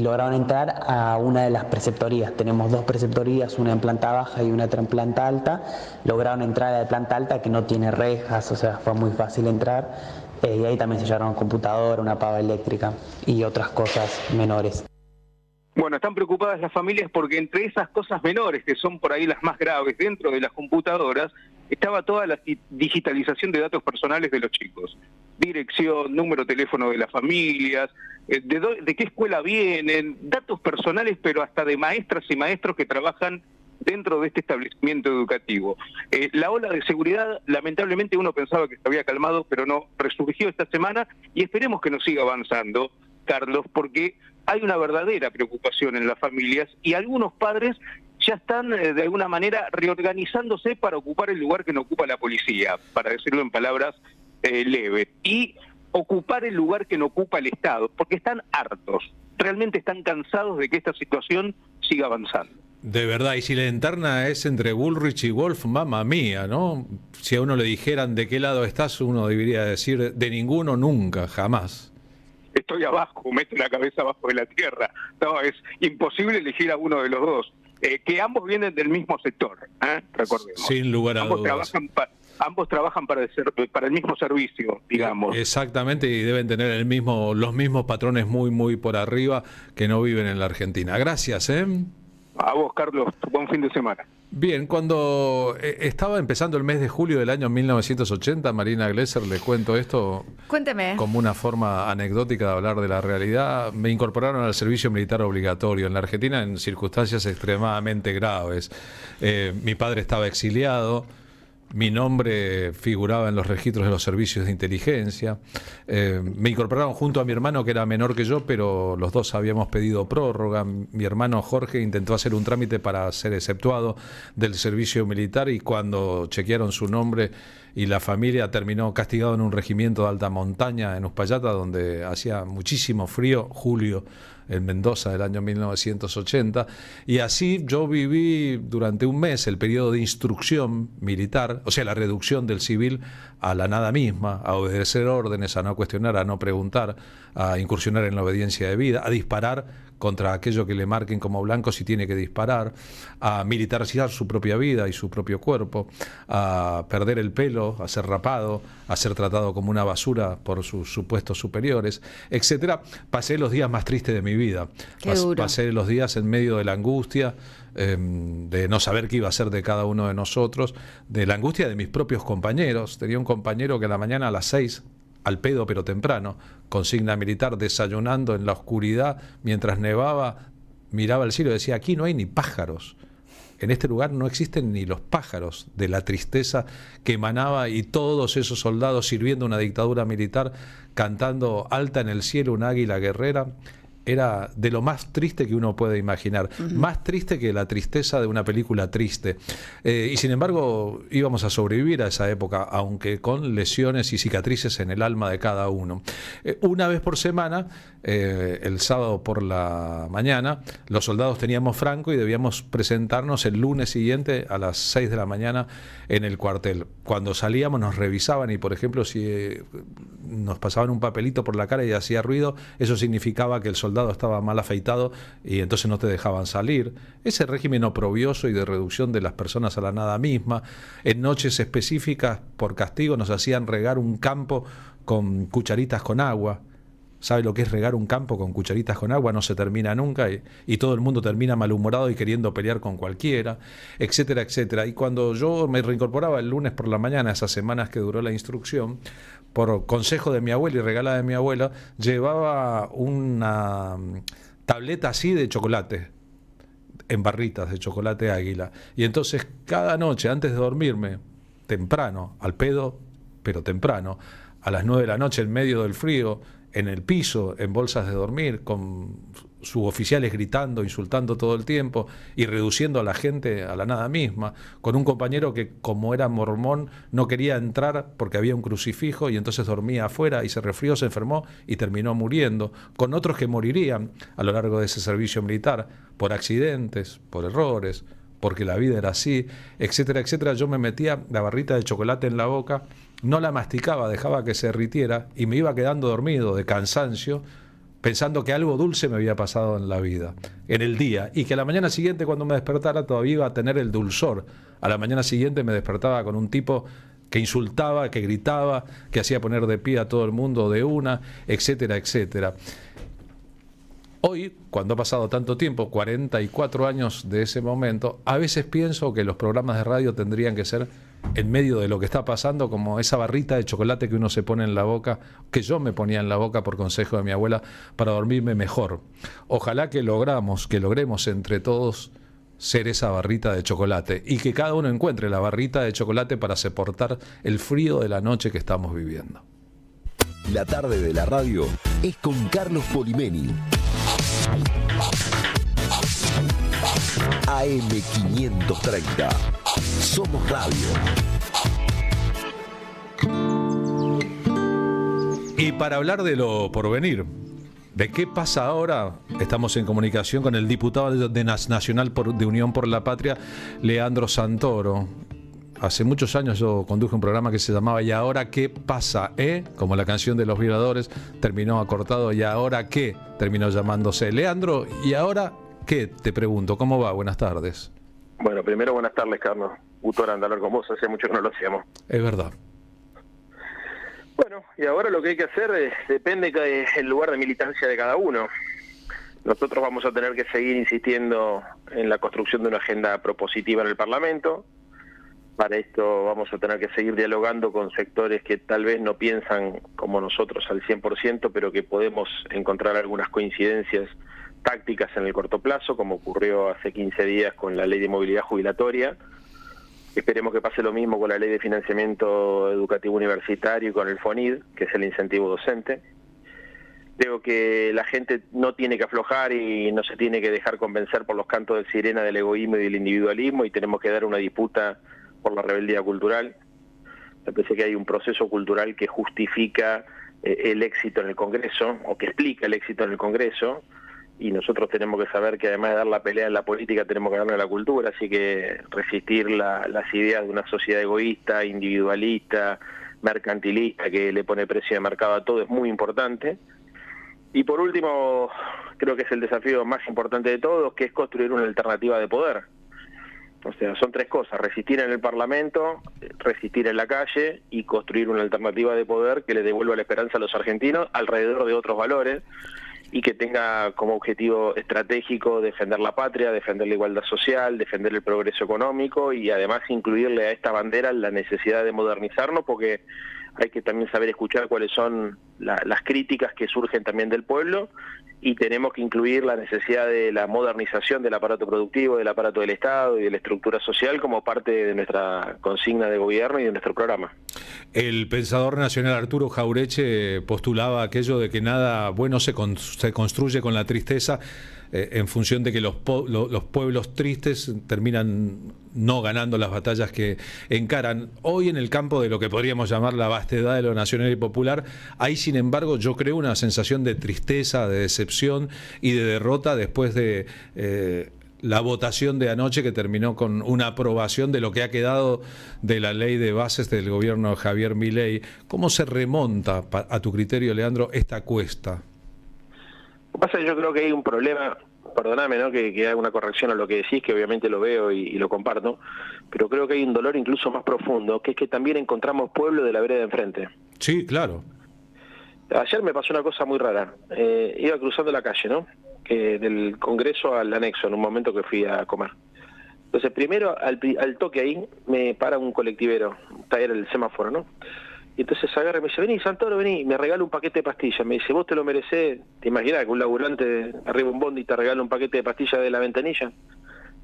I: lograron entrar a una de las preceptorías. Tenemos 2 preceptorías, una en planta baja y una en planta alta. Lograron entrar a la de planta alta, que no tiene rejas, o sea, fue muy fácil entrar, y ahí también se llevaron computadora, una pava eléctrica y otras cosas menores.
H: Bueno, están preocupadas las familias porque entre esas cosas menores, que son por ahí las más graves dentro de las computadoras, estaba toda la digitalización de datos personales de los chicos. Dirección, número de teléfono de las familias, de qué escuela vienen, datos personales, pero hasta de maestras y maestros que trabajan dentro de este establecimiento educativo. La ola de seguridad, lamentablemente uno pensaba que se había calmado, pero no, resurgió esta semana, y esperemos que nos siga avanzando, Carlos, porque hay una verdadera preocupación en las familias y algunos padres ya están de alguna manera reorganizándose para ocupar el lugar que no ocupa la policía, para decirlo en palabras leves, y ocupar el lugar que no ocupa el Estado, porque están hartos, realmente están cansados de que esta situación siga avanzando.
A: De verdad, y si la interna es entre Bullrich y Wolf, mamma mía, ¿no? Si a uno le dijeran de qué lado estás, uno debería decir de ninguno nunca, jamás.
H: Estoy abajo, meto la cabeza abajo de la tierra. No, es imposible elegir a uno de los dos. Que ambos vienen del mismo sector, recordemos.
A: Sin lugar a dudas.
H: Ambos trabajan para el mismo servicio, digamos.
A: Exactamente, y deben tener los mismos patrones muy por arriba que no viven en la Argentina. Gracias,
H: A vos, Carlos, buen fin de semana.
A: Bien, cuando estaba empezando el mes de julio del año 1980, Marina Glesser, le cuento esto.
B: Cuénteme.
A: Como una forma anecdótica de hablar de la realidad. Me incorporaron al servicio militar obligatorio en la Argentina en circunstancias extremadamente graves. Mi padre estaba exiliado. Mi nombre figuraba en los registros de los servicios de inteligencia. Me incorporaron junto a mi hermano, que era menor que yo, pero los dos habíamos pedido prórroga. Mi hermano Jorge intentó hacer un trámite para ser exceptuado del servicio militar, y cuando chequearon su nombre y la familia, terminó castigado en un regimiento de alta montaña en Uspallata, donde hacía muchísimo frío, julio, en Mendoza del año 1980, y así yo viví durante un mes el periodo de instrucción militar, o sea, la reducción del civil a la nada misma, a obedecer órdenes, a no cuestionar, a no preguntar, a incursionar en la obediencia de vida, a disparar contra aquello que le marquen como blanco si tiene que disparar, a militarizar su propia vida y su propio cuerpo, a perder el pelo, a ser rapado, a ser tratado como una basura por sus supuestos superiores, etcétera. Pasé los días más tristes de mi vida. Pasé los días en medio de la angustia, de no saber qué iba a ser de cada uno de nosotros, de la angustia de mis propios compañeros. Tenía un compañero que a la mañana a las 6, al pedo pero temprano, consigna militar, desayunando en la oscuridad, mientras nevaba, miraba al cielo y decía: aquí no hay ni pájaros. En este lugar no existen ni los pájaros, de la tristeza que emanaba, y todos esos soldados sirviendo una dictadura militar, cantando alta en el cielo un águila guerrera. Era de lo más triste que uno puede imaginar, más triste que la tristeza de una película triste. Y sin embargo íbamos a sobrevivir a esa época, aunque con lesiones y cicatrices en el alma de cada uno. Una vez por semana, el sábado por la mañana, los soldados teníamos franco y debíamos presentarnos el lunes siguiente a las 6 de la mañana en el cuartel. Cuando salíamos nos revisaban y, por ejemplo, si nos pasaban un papelito por la cara y hacía ruido, eso significaba que el soldado estaba mal afeitado y entonces no te dejaban salir. Ese régimen oprobioso y de reducción de las personas a la nada misma. En noches específicas, por castigo, nos hacían regar un campo con cucharitas con agua. ¿Sabe lo que es regar un campo con cucharitas con agua? No se termina nunca y todo el mundo termina malhumorado y queriendo pelear con cualquiera, etcétera, etcétera. Y cuando yo me reincorporaba el lunes por la mañana, esas semanas que duró la instrucción, por consejo de mi abuela y regala de mi abuela, llevaba una tableta así de chocolate, en barritas de chocolate Águila. Y entonces cada noche, antes de dormirme, temprano, al pedo, pero temprano, a las 9 de la noche, en medio del frío, en el piso, en bolsas de dormir, con suboficiales gritando, insultando todo el tiempo y reduciendo a la gente a la nada misma, con un compañero que, como era mormón, no quería entrar porque había un crucifijo y entonces dormía afuera y se resfrió, se enfermó y terminó muriendo, con otros que morirían a lo largo de ese servicio militar por accidentes, por errores, porque la vida era así, etcétera, etcétera. Yo me metía la barrita de chocolate en la boca, no la masticaba, dejaba que se derritiera y me iba quedando dormido de cansancio, pensando que algo dulce me había pasado en la vida, en el día, y que a la mañana siguiente, cuando me despertara, todavía iba a tener el dulzor. A la mañana siguiente me despertaba con un tipo que insultaba, que gritaba, que hacía poner de pie a todo el mundo de una, etcétera, etcétera. Hoy, cuando ha pasado tanto tiempo, 44 años de ese momento, a veces pienso que los programas de radio tendrían que ser en medio de lo que está pasando, como esa barrita de chocolate que uno se pone en la boca, que yo me ponía en la boca por consejo de mi abuela para dormirme mejor. Ojalá que logremos entre todos ser esa barrita de chocolate y que cada uno encuentre la barrita de chocolate para soportar el frío de la noche que estamos viviendo.
G: La tarde de la radio es con Carlos Polimeni. AM530. Somos Radio.
A: Y para hablar de lo porvenir, de qué pasa ahora, estamos en comunicación con el diputado de Nacional de Unión por la Patria, Leandro Santoro. Hace muchos años yo conduje un programa que se llamaba ¿Y ahora qué pasa? Como la canción de Los Violadores, terminó acortado ¿Y ahora qué? Terminó llamándose. Leandro, ¿y ahora qué? Te pregunto, ¿cómo va? Buenas tardes.
J: Bueno, primero buenas tardes, Carlos. Gusto de hablar con vos, hace mucho que no lo hacíamos.
A: Es verdad.
J: Bueno, y ahora lo que hay que hacer depende del lugar de militancia de cada uno. Nosotros vamos a tener que seguir insistiendo en la construcción de una agenda propositiva en el Parlamento. Para esto vamos a tener que seguir dialogando con sectores que tal vez no piensan como nosotros al 100%, pero que podemos encontrar algunas coincidencias tácticas en el corto plazo, como ocurrió hace 15 días con la ley de movilidad jubilatoria. Esperemos que pase lo mismo con la ley de financiamiento educativo universitario y con el FONID, que es el incentivo docente. Creo que la gente no tiene que aflojar y no se tiene que dejar convencer por los cantos de sirena del egoísmo y del individualismo, y tenemos que dar una disputa por la rebeldía cultural. Me parece que hay un proceso cultural que justifica el éxito en el Congreso, o que explica el éxito en el Congreso, y nosotros tenemos que saber que además de dar la pelea en la política, tenemos que darle a la cultura, así que resistir las ideas de una sociedad egoísta, individualista, mercantilista que le pone precio de mercado a todo es muy importante. Y por último, creo que es el desafío más importante de todos, que es construir una alternativa de poder. O sea, son tres cosas: resistir en el Parlamento, resistir en la calle y construir una alternativa de poder que le devuelva la esperanza a los argentinos alrededor de otros valores y que tenga como objetivo estratégico defender la patria, defender la igualdad social, defender el progreso económico y además incluirle a esta bandera la necesidad de modernizarnos, porque hay que también saber escuchar cuáles son las críticas que surgen también del pueblo, y tenemos que incluir la necesidad de la modernización del aparato productivo, del aparato del Estado y de la estructura social como parte de nuestra consigna de gobierno y de nuestro programa.
A: El pensador nacional Arturo Jauretche postulaba aquello de que nada bueno se construye con la tristeza, en función de que los pueblos tristes terminan no ganando las batallas que encaran. Hoy, en el campo de lo que podríamos llamar la vastedad de lo nacional y popular, hay sin embargo, yo creo, una sensación de tristeza, de decepción y de derrota después de la votación de anoche, que terminó con una aprobación de lo que ha quedado de la ley de bases del gobierno de Javier Milei. ¿Cómo se remonta, a tu criterio, Leandro, esta cuesta?
J: Lo que pasa es que yo creo que hay un problema, perdóname, ¿no?, que haga una corrección a lo que decís, que obviamente lo veo y lo comparto, pero creo que hay un dolor incluso más profundo, que es que también encontramos pueblo de la vereda de enfrente.
A: Sí, claro.
J: Ayer me pasó una cosa muy rara. Iba cruzando la calle, ¿no?, del Congreso al anexo, en un momento que fui a comer. Entonces, primero, al toque ahí, me para un colectivero, está era el semáforo, ¿no? Y entonces agarra y me dice: vení, Santoro, vení, me regala un paquete de pastillas. Me dice: vos te lo merecés. ¿Te imaginás que un laburante arriba un bondi y te regala un paquete de pastillas de la ventanilla?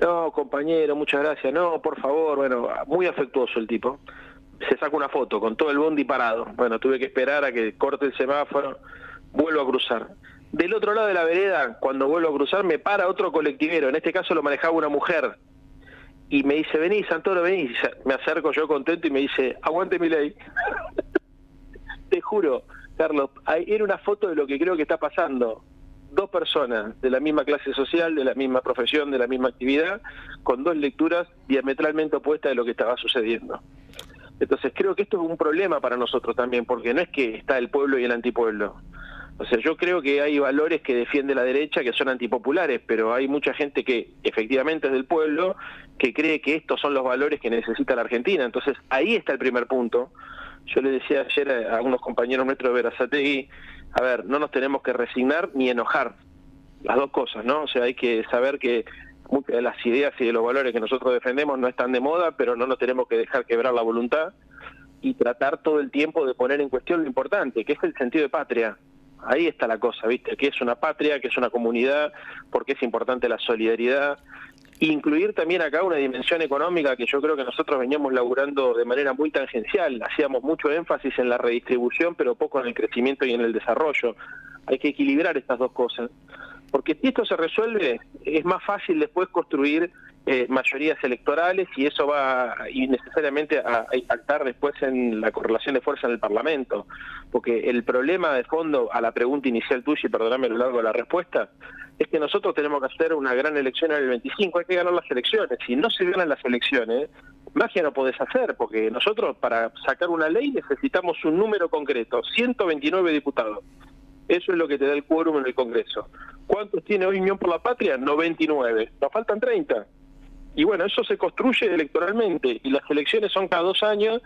J: No, compañero, muchas gracias. No, por favor. Bueno, muy afectuoso el tipo. Se saca una foto con todo el bondi parado. Bueno, tuve que esperar a que corte el semáforo, vuelvo a cruzar. Del otro lado de la vereda, cuando vuelvo a cruzar, me para otro colectivero. En este caso lo manejaba una mujer. Y me dice: vení, Santoro, vení. Me acerco yo contento y me dice: aguante Milei. Te juro, Carlos, era una foto de lo que creo que está pasando. Dos personas de la misma clase social, de la misma profesión, de la misma actividad, con dos lecturas diametralmente opuestas de lo que estaba sucediendo. Entonces creo que esto es un problema para nosotros también, porque no es que está el pueblo y el antipueblo. O sea, yo creo que hay valores que defiende la derecha que son antipopulares, pero hay mucha gente que efectivamente es del pueblo, que cree que estos son los valores que necesita la Argentina. Entonces ahí está el primer punto. Yo le decía ayer a unos compañeros nuestros de Berazategui: a ver, no nos tenemos que resignar ni enojar, las dos cosas, ¿no? O sea, hay que saber que muchas de las ideas y de los valores que nosotros defendemos no están de moda, pero no nos tenemos que dejar quebrar la voluntad y tratar todo el tiempo de poner en cuestión lo importante, que es el sentido de patria. Ahí está la cosa, ¿viste? Que es una patria, que es una comunidad, porque es importante la solidaridad. Incluir también acá una dimensión económica que yo creo que nosotros veníamos laburando de manera muy tangencial. Hacíamos mucho énfasis en la redistribución, pero poco en el crecimiento y en el desarrollo. Hay que equilibrar estas dos cosas. Porque si esto se resuelve, es más fácil después construir mayorías electorales, y eso va innecesariamente a impactar después en la correlación de fuerza en el Parlamento. Porque el problema de fondo a la pregunta inicial tuya, y perdóname a lo largo de la respuesta, es que nosotros tenemos que hacer una gran elección en el 25, hay que ganar las elecciones. Si no se ganan las elecciones, magia no podés hacer, porque nosotros para sacar una ley necesitamos un número concreto, 129 diputados. Eso es lo que te da el quórum en el Congreso. ¿Cuántos tiene hoy Unión por la Patria? 99. Nos faltan 30. Y bueno, eso se construye electoralmente, y las elecciones son cada 2 años,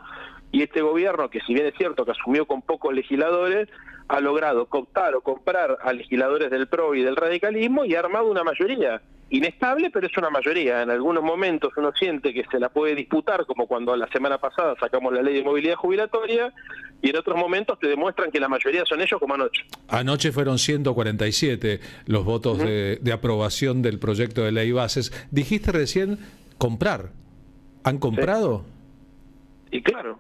J: y este gobierno, que si bien es cierto que asumió con pocos legisladores, ha logrado cooptar o comprar a legisladores del PRO y del radicalismo y ha armado una mayoría. Inestable, pero es una mayoría. En algunos momentos uno siente que se la puede disputar, como cuando la semana pasada sacamos la ley de movilidad jubilatoria, y en otros momentos te demuestran que la mayoría son ellos, como anoche. Anoche fueron 147 los votos de aprobación del proyecto de ley bases. Dijiste recién comprar. ¿Han comprado? Sí. Y claro.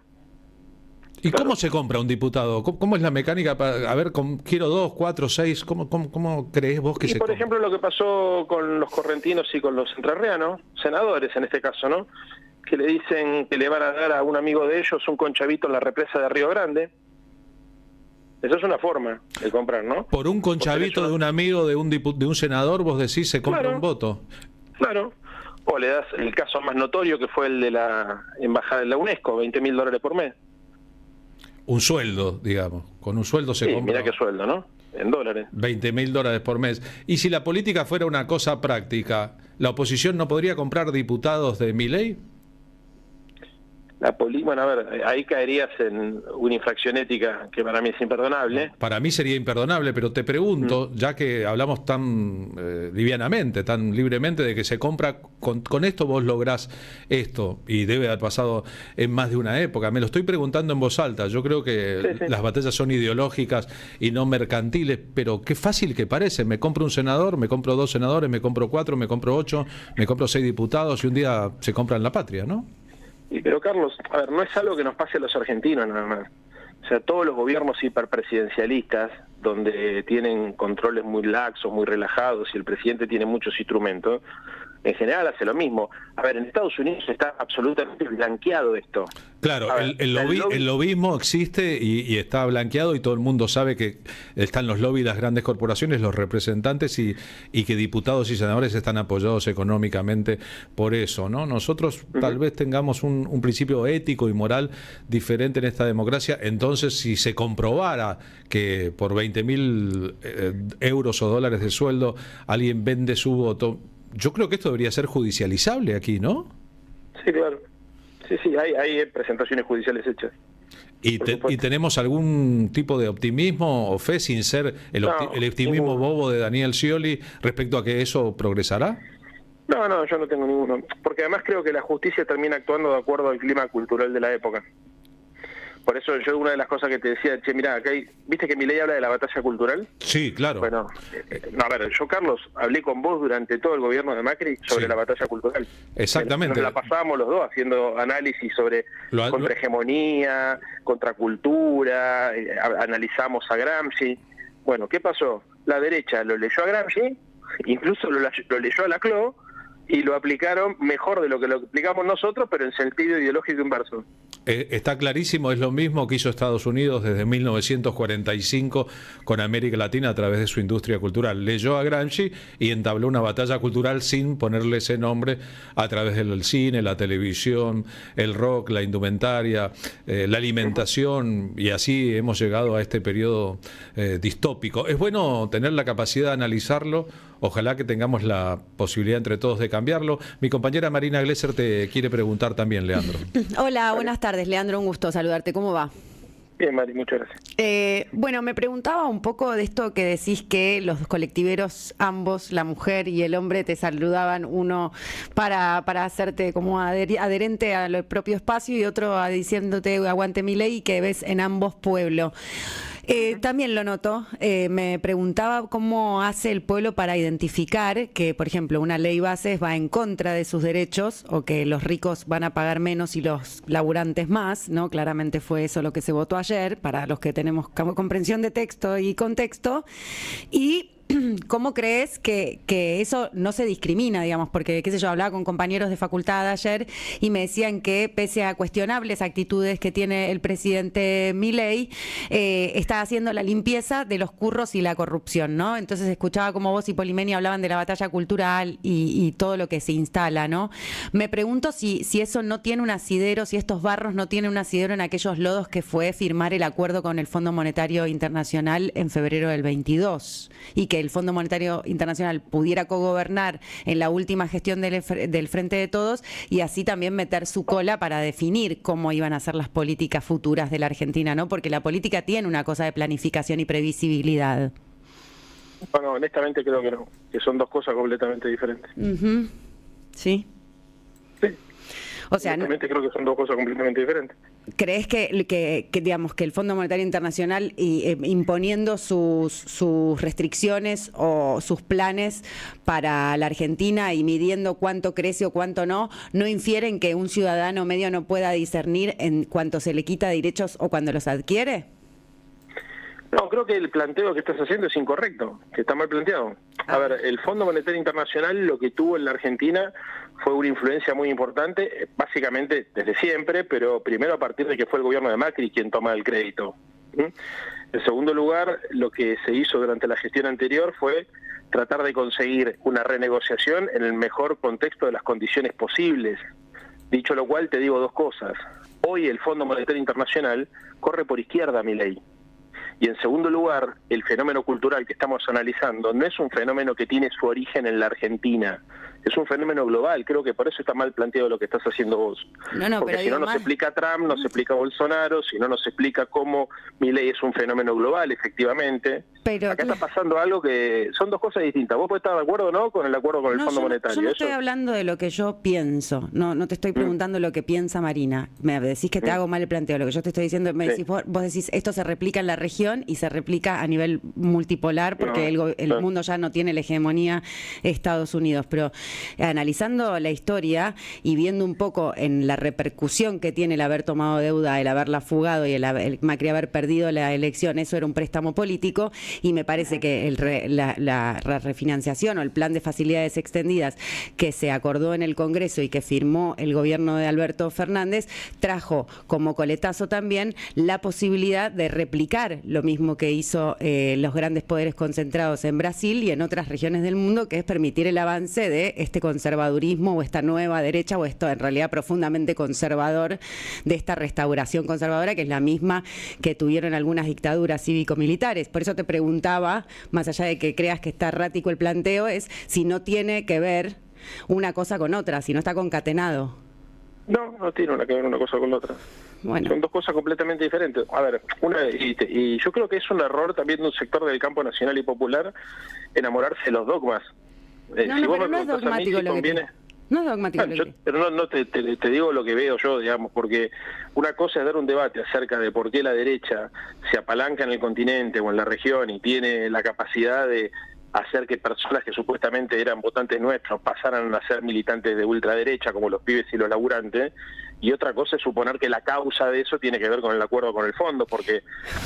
J: ¿Y cómo se compra un diputado? ¿Cómo es la mecánica? Para, a ver, quiero 2, 4, 6. ¿Cómo crees vos que se compra? Y por ejemplo lo que pasó con los correntinos y con los entrerrianos, senadores en este caso, ¿no? Que le dicen que le van a dar a un amigo de ellos un conchavito en la represa de Río Grande. Eso es una forma de comprar, ¿no? Por un conchavito de un amigo de un senador, vos decís, se compra un voto. Claro. O le das el caso más notorio, que fue el de la embajada de la UNESCO, $20.000 por mes.
A: un sueldo, digamos. Con un sueldo se compra.
J: Mira qué sueldo, ¿no? En dólares.
A: $20.000 por mes. Y si la política fuera una cosa práctica, ¿la oposición no podría comprar diputados de Milei?
J: Bueno, a ver, ahí caerías en una infracción ética que para mí es imperdonable.
A: Para mí sería imperdonable, pero te pregunto, ya que hablamos tan livianamente, tan libremente de que se compra, con esto vos lográs esto, y debe haber pasado en más de una época. Me lo estoy preguntando en voz alta. Yo creo que las batallas son ideológicas y no mercantiles, pero qué fácil que parece. Me compro un senador, me compro 2 senadores, me compro 4, me compro 8, me compro 6 diputados y un día se compran la patria, ¿no?
J: Pero Carlos, a ver, no es algo que nos pase a los argentinos nada más. O sea, todos los gobiernos hiperpresidencialistas, donde tienen controles muy laxos, muy relajados, y el presidente tiene muchos instrumentos, en general hace lo mismo. A ver, en Estados Unidos está absolutamente blanqueado esto.
A: Claro, el lobismo existe y está blanqueado, y todo el mundo sabe que están los lobbies, las grandes corporaciones, los representantes, y que diputados y senadores están apoyados económicamente por eso, ¿no? Nosotros tal vez tengamos un principio ético y moral diferente en esta democracia. Entonces, si se comprobara que por 20.000 euros o dólares de sueldo alguien vende su voto, yo creo que esto debería ser judicializable aquí, ¿no?
J: Sí, claro. Sí, hay presentaciones judiciales hechas.
A: ¿Y tenemos algún tipo de optimismo o fe, sin ser el optimismo bobo de Daniel Scioli, respecto a que eso progresará?
J: No, yo no tengo ninguno. Porque además creo que la justicia termina actuando de acuerdo al clima cultural de la época. Por eso yo, una de las cosas que te decía, mirá, acá ¿viste que Milei habla de la batalla cultural?
A: Sí, claro.
J: Bueno, a ver, yo, Carlos, hablé con vos durante todo el gobierno de Macri sobre la batalla cultural.
A: Exactamente.
J: Nos la pasábamos los dos haciendo análisis sobre contrahegemonía, contracultura, analizamos a Gramsci. Bueno, ¿qué pasó? La derecha lo leyó a Gramsci, incluso lo leyó a Laclau, y lo aplicaron mejor de lo que lo aplicamos nosotros, pero en sentido ideológico inverso.
A: Está clarísimo, es lo mismo que hizo Estados Unidos desde 1945 con América Latina a través de su industria cultural. Leyó a Gramsci y entabló una batalla cultural sin ponerle ese nombre, a través del cine, la televisión, el rock, la indumentaria, la alimentación, y así hemos llegado a este periodo distópico. Es bueno tener la capacidad de analizarlo. Ojalá que tengamos la posibilidad entre todos de cambiarlo. Mi compañera Marina Glesser te quiere preguntar también, Leandro.
B: Hola, buenas tardes, Leandro, un gusto saludarte. ¿Cómo va?
J: Bien, Mari, muchas gracias.
B: Bueno, me preguntaba un poco de esto que decís, que los colectiveros, ambos, la mujer y el hombre, te saludaban, uno para hacerte como adherente al propio espacio y otro diciéndote aguante Milei, y que ves en ambos pueblo. También lo noto. Me preguntaba cómo hace el pueblo para identificar que, por ejemplo, una ley bases va en contra de sus derechos, o que los ricos van a pagar menos y los laburantes más, ¿no? Claramente fue eso lo que se votó ayer, para los que tenemos comprensión de texto y contexto. Y ¿cómo crees que eso no se discrimina, digamos? Porque, qué sé yo, hablaba con compañeros de facultad ayer y me decían que, pese a cuestionables actitudes que tiene el presidente Milei, está haciendo la limpieza de los curros y la corrupción, ¿no? Entonces escuchaba como vos y Polimeni hablaban de la batalla cultural y todo lo que se instala, ¿no? Me pregunto si eso no tiene un asidero, si estos barros no tienen un asidero en aquellos lodos que fue firmar el acuerdo con el Fondo Monetario Internacional en febrero del 22, y que el Fondo Monetario Internacional pudiera cogobernar en la última gestión del Frente de Todos, y así también meter su cola para definir cómo iban a ser las políticas futuras de la Argentina, ¿no? Porque la política tiene una cosa de planificación y previsibilidad.
J: Bueno, honestamente creo que no, que son dos cosas completamente diferentes.
B: ¿Sí?
J: Sí.
B: O sea,
J: creo que son dos cosas completamente diferentes.
B: ¿Crees que digamos que el Fondo Monetario Internacional, imponiendo sus restricciones o sus planes para la Argentina y midiendo cuánto crece o cuánto no infieren que un ciudadano medio no pueda discernir en cuánto se le quita derechos o cuando los adquiere?
J: No, creo que el planteo que estás haciendo es incorrecto, que está mal planteado. A ver, el Fondo Monetario Internacional lo que tuvo en la Argentina fue una influencia muy importante, básicamente desde siempre, pero primero a partir de que fue el gobierno de Macri quien toma el crédito. En segundo lugar, lo que se hizo durante la gestión anterior fue tratar de conseguir una renegociación en el mejor contexto de las condiciones posibles. Dicho lo cual, te digo dos cosas. hoy el Fondo Monetario Internacional corre por izquierda Milei. Y en segundo lugar, el fenómeno cultural que estamos analizando no es un fenómeno que tiene su origen en la Argentina, es un fenómeno global. Creo que por eso está mal planteado lo que estás haciendo vos. Porque si no nos explica Trump, nos explica Bolsonaro, si no nos explica cómo Milei es un fenómeno global, efectivamente. Pero acá está pasando algo que son dos cosas distintas. Vos podés estar de acuerdo o no con el acuerdo con el Fondo Monetario.
B: Yo no estoy hablando de lo que yo pienso, no te estoy preguntando lo que piensa Marina. Me decís que te hago mal el planteo. Lo que yo te estoy diciendo, decís, vos decís, esto se replica en la región y se replica a nivel multipolar porque el mundo ya no tiene la hegemonía de Estados Unidos. Pero analizando la historia y viendo un poco en la repercusión que tiene el haber tomado deuda, el haberla fugado y el Macri haber perdido la elección, eso era un préstamo político, y me parece que la refinanciación o el plan de facilidades extendidas que se acordó en el Congreso y que firmó el gobierno de Alberto Fernández trajo como coletazo también la posibilidad de replicar lo mismo que hizo los grandes poderes concentrados en Brasil y en otras regiones del mundo, que es permitir el avance de este conservadurismo o esta nueva derecha o esto en realidad profundamente conservador, de esta restauración conservadora que es la misma que tuvieron algunas dictaduras cívico-militares. Por eso te preguntaba, más allá de que creas que está errático el planteo, es si no tiene que ver una cosa con otra, si no está concatenado.
J: No tiene que ver una cosa con la otra. Bueno. Son dos cosas completamente diferentes. A ver, y yo creo que es un error también de un sector del campo nacional y popular enamorarse de los dogmas.
B: Pero no es dogmático lo que te... No es dogmático.
J: Pero no te digo lo que veo yo, digamos, porque una cosa es dar un debate acerca de por qué la derecha se apalanca en el continente o en la región y tiene la capacidad de hacer que personas que supuestamente eran votantes nuestros pasaran a ser militantes de ultraderecha, como los pibes y los laburantes, y otra cosa es suponer que la causa de eso tiene que ver con el acuerdo con el fondo, porque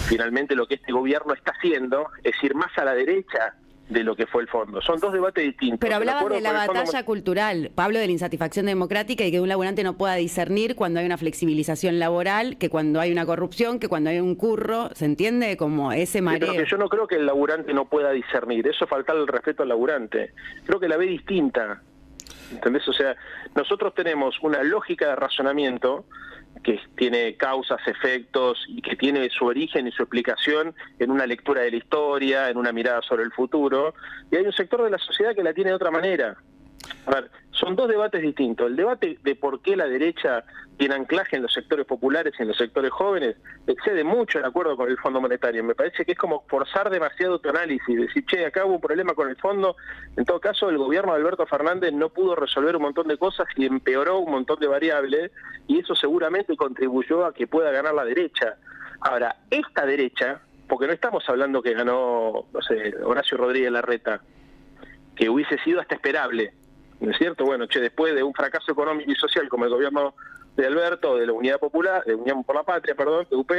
J: finalmente lo que este gobierno está haciendo es ir más a la derecha de lo que fue el fondo. Son dos debates distintos.
B: Pero hablabas de la batalla cultural, Pablo, de la insatisfacción democrática y que un laburante no pueda discernir cuando hay una flexibilización laboral, que cuando hay una corrupción, que cuando hay un curro, ¿se entiende? Como ese mareo.
J: Pero que yo no creo que el laburante no pueda discernir, eso es faltarle el respeto al laburante. Creo que la ve distinta, ¿entendés? O sea, nosotros tenemos una lógica de razonamiento que tiene causas, efectos y que tiene su origen y su explicación en una lectura de la historia, en una mirada sobre el futuro, y hay un sector de la sociedad que la tiene de otra manera. A ver, son dos debates distintos. El debate de por qué la derecha tiene anclaje en los sectores populares y en los sectores jóvenes excede mucho el acuerdo con el Fondo Monetario. Me parece que es como forzar demasiado tu análisis, decir, che, acá hubo un problema con el fondo. En todo caso, el gobierno de Alberto Fernández no pudo resolver un montón de cosas y empeoró un montón de variables, y eso seguramente contribuyó a que pueda ganar la derecha. Ahora, esta derecha, porque no estamos hablando que ganó, no sé, Horacio Rodríguez Larreta, que hubiese sido hasta esperable, ¿no es cierto? Bueno, después de un fracaso económico y social como el gobierno de Alberto, de la Unidad Popular, de Unión por la Patria, perdón, de UP,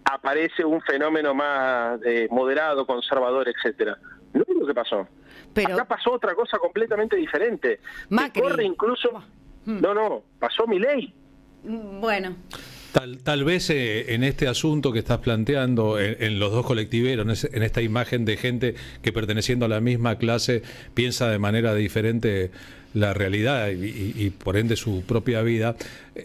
J: aparece un fenómeno más moderado, conservador, etcétera. No es lo que pasó. Pero acá pasó otra cosa completamente diferente. Macri. Que corre incluso... No, pasó Milei.
B: Bueno.
A: Tal vez en este asunto que estás planteando, en los dos colectiveros, en esta imagen de gente que perteneciendo a la misma clase piensa de manera diferente la realidad y por ende su propia vida,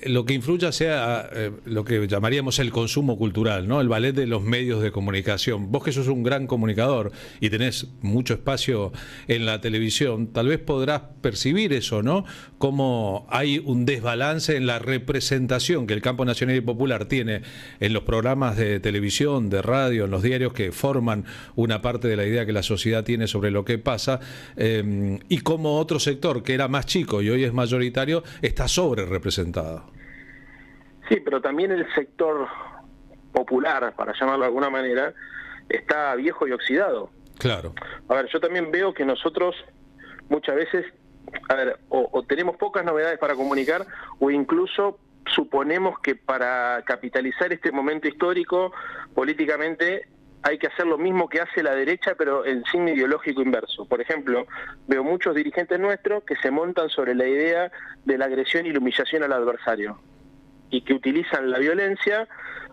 A: lo que influya sea lo que llamaríamos el consumo cultural, ¿no? El ballet de los medios de comunicación. Vos que sos un gran comunicador y tenés mucho espacio en la televisión, tal vez podrás percibir eso, ¿no? Como hay un desbalance en la representación que el campo nacional y popular tiene en los programas de televisión, de radio, en los diarios que forman una parte de la idea que la sociedad tiene sobre lo que pasa, y como otro sector que era más chico y hoy es mayoritario está sobre representado.
J: Sí, pero también el sector popular, para llamarlo de alguna manera, está viejo y oxidado.
A: Claro.
J: A ver, yo también veo que nosotros muchas veces, o tenemos pocas novedades para comunicar, o incluso suponemos que para capitalizar este momento histórico políticamente hay que hacer lo mismo que hace la derecha, pero en signo ideológico inverso. Por ejemplo, veo muchos dirigentes nuestros que se montan sobre la idea de la agresión y la humillación al adversario, y que utilizan la violencia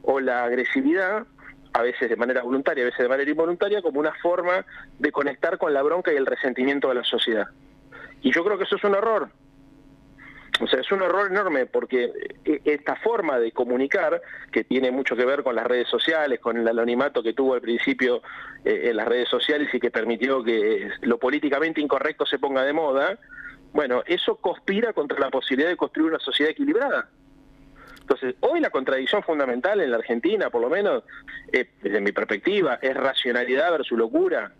J: o la agresividad, a veces de manera voluntaria, a veces de manera involuntaria, como una forma de conectar con la bronca y el resentimiento de la sociedad. Y yo creo que eso es un error. O sea, es un error enorme porque esta forma de comunicar, que tiene mucho que ver con las redes sociales, con el anonimato que tuvo al principio en las redes sociales y que permitió que lo políticamente incorrecto se ponga de moda, bueno, eso conspira contra la posibilidad de construir una sociedad equilibrada. Entonces, hoy la contradicción fundamental en la Argentina, por lo menos, desde mi perspectiva, es racionalidad versus locura.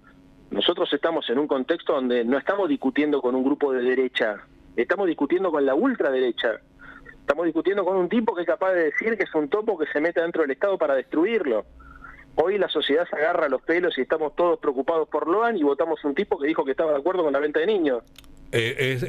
J: Nosotros estamos en un contexto donde no estamos discutiendo con un grupo de derecha, estamos discutiendo con la ultraderecha. Estamos discutiendo con un tipo que es capaz de decir que es un topo que se mete dentro del Estado para destruirlo. Hoy la sociedad se agarra a los pelos y estamos todos preocupados por Loan y votamos un tipo que dijo que estaba de acuerdo con la venta de niños.
A: Es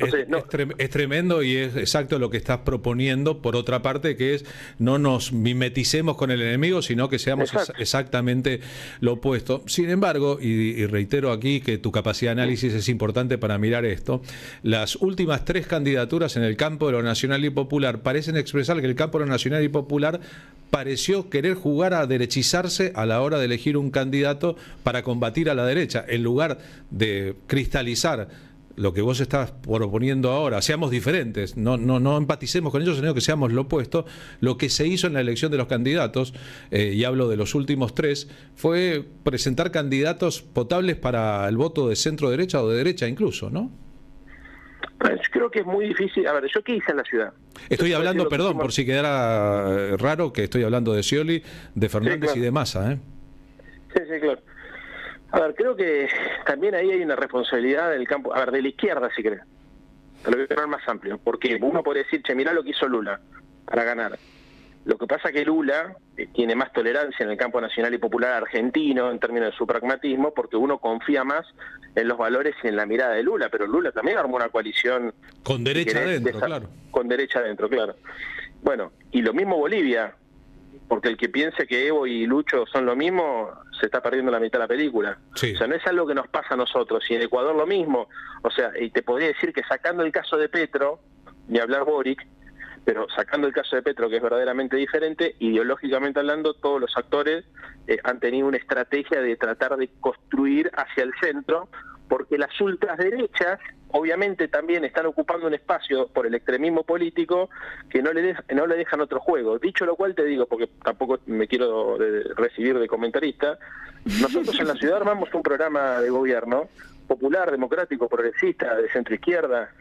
A: tremendo y es exacto lo que estás proponiendo, por otra parte, que es no nos mimeticemos con el enemigo, sino que seamos exactamente lo opuesto. Sin embargo, y reitero aquí que tu capacidad de análisis es importante para mirar esto, las últimas 3 candidaturas en el campo de lo nacional y popular parecen expresar que el campo de lo nacional y popular pareció querer jugar a derechizarse a la hora de elegir un candidato para combatir a la derecha, en lugar de cristalizar lo que vos estás proponiendo ahora, seamos diferentes, no empaticemos con ellos, sino que seamos lo opuesto. Lo que se hizo en la elección de los candidatos, y hablo de los últimos 3, fue presentar candidatos potables para el voto de centro-derecha o de derecha incluso, ¿no?
J: Pues creo que es muy difícil. A ver, ¿yo qué hice en la ciudad?
A: Estoy hablando, perdón, por si quedara raro, que estoy hablando de Scioli, de Fernández, sí, claro, y de Massa, ¿eh?
J: Sí, claro. A ver, creo que también ahí hay una responsabilidad del campo, a ver, de la izquierda, si querés. Te lo voy a poner más amplio, porque uno podría decir, che, mirá lo que hizo Lula para ganar. Lo que pasa es que Lula tiene más tolerancia en el campo nacional y popular argentino en términos de su pragmatismo, porque uno confía más en los valores y en la mirada de Lula, pero Lula también armó una coalición
A: con derecha adentro, claro.
J: Con derecha adentro, claro. Bueno, y lo mismo Bolivia, porque el que piense que Evo y Lucho son lo mismo, se está perdiendo la mitad de la película. Sí. O sea, no es algo que nos pasa a nosotros, y en Ecuador lo mismo. O sea, y te podría decir que sacando el caso de Petro, ni hablar Boric, pero sacando el caso de Petro, que es verdaderamente diferente, ideológicamente hablando, todos los actores han tenido una estrategia de tratar de construir hacia el centro, porque las ultraderechas obviamente también están ocupando un espacio por el extremismo político que no le dejan otro juego. Dicho lo cual te digo, porque tampoco me quiero recibir de comentarista, nosotros en la ciudad armamos un programa de gobierno popular, democrático, progresista, de centro-izquierda,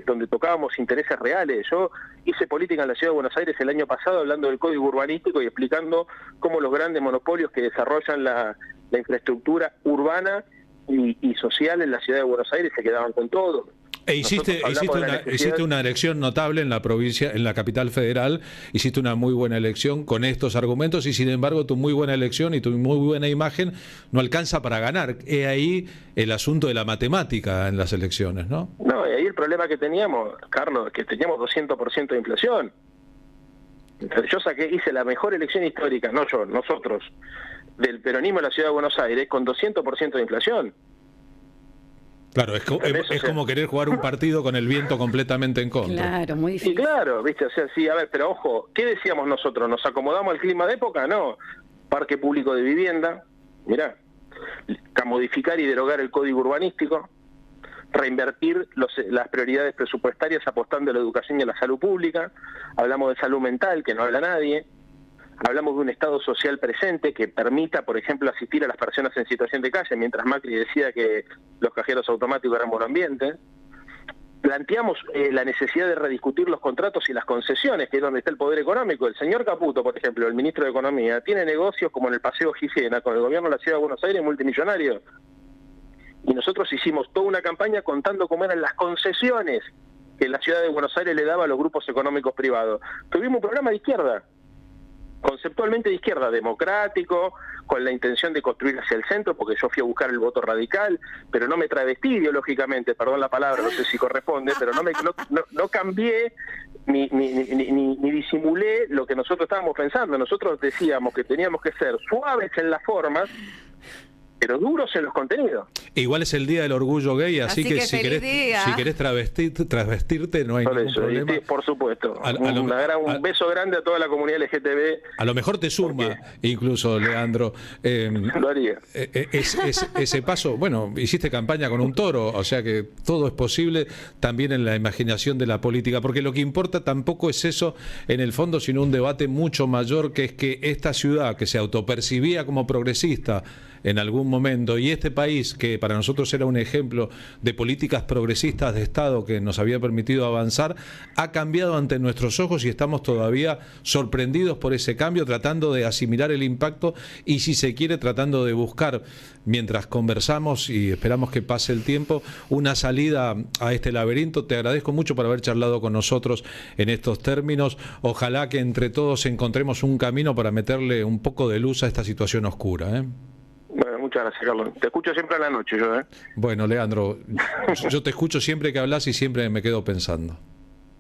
J: donde tocábamos intereses reales. Yo hice política en la Ciudad de Buenos Aires el año pasado hablando del código urbanístico y explicando cómo los grandes monopolios que desarrollan la infraestructura urbana y social en la Ciudad de Buenos Aires se quedaban con todo.
A: Hiciste una elección notable en la provincia, en la capital federal, hiciste una muy buena elección con estos argumentos y sin embargo tu muy buena elección y tu muy buena imagen no alcanza para ganar. Es ahí el asunto de la matemática en las elecciones, ¿no?
J: No, y ahí el problema que teníamos, Carlos, que teníamos 200% de inflación. Entonces, hice la mejor elección histórica, no yo, nosotros, del peronismo en la Ciudad de Buenos Aires con 200% de inflación.
A: Claro, es como querer jugar un partido con el viento completamente en contra.
B: Claro, muy difícil.
J: Y claro, viste, o sea, sí, a ver, pero ojo, ¿qué decíamos nosotros? ¿Nos acomodamos al clima de época? No. Parque público de vivienda, mirá, modificar y derogar el código urbanístico, reinvertir las prioridades presupuestarias apostando a la educación y a la salud pública, hablamos de salud mental, que no habla nadie, hablamos de un Estado social presente que permita, por ejemplo, asistir a las personas en situación de calle, mientras Macri decía que los cajeros automáticos eran buen ambiente. Planteamos la necesidad de rediscutir los contratos y las concesiones, que es donde está el poder económico. El señor Caputo, por ejemplo, el ministro de Economía, tiene negocios como en el Paseo Gijena, con el gobierno de la Ciudad de Buenos Aires, multimillonario. Y nosotros hicimos toda una campaña contando cómo eran las concesiones que la Ciudad de Buenos Aires le daba a los grupos económicos privados. Tuvimos un programa de izquierda, conceptualmente de izquierda, democrático, con la intención de construir hacia el centro, porque yo fui a buscar el voto radical, pero no me travestí ideológicamente, perdón la palabra, no sé si corresponde, pero no cambié ni disimulé lo que nosotros estábamos pensando. Nosotros decíamos que teníamos que ser suaves en las formas, pero duros en los contenidos.
A: Igual es el Día del Orgullo Gay, así que si querés travestirte no hay
J: Por
A: ningún
J: eso,
A: problema.
J: sí, por supuesto. Un beso grande a toda la comunidad LGTB.
A: A lo mejor te suma, incluso, Leandro.
J: Lo haría.
A: Ese paso, bueno, hiciste campaña con un toro, o sea que todo es posible también en la imaginación de la política, porque lo que importa tampoco es eso en el fondo, sino un debate mucho mayor, que es que esta ciudad que se autopercibía como progresista en algún momento, y este país que para nosotros era un ejemplo de políticas progresistas de Estado que nos había permitido avanzar, ha cambiado ante nuestros ojos y estamos todavía sorprendidos por ese cambio, tratando de asimilar el impacto y, si se quiere, tratando de buscar, mientras conversamos y esperamos que pase el tiempo, una salida a este laberinto. Te agradezco mucho por haber charlado con nosotros en estos términos. Ojalá que entre todos encontremos un camino para meterle un poco de luz a esta situación oscura, ¿eh?
J: Bueno, muchas gracias, Carlos. Te escucho siempre a la noche yo, ¿eh?
A: Bueno, Leandro, yo te escucho siempre que hablas y siempre me quedo pensando.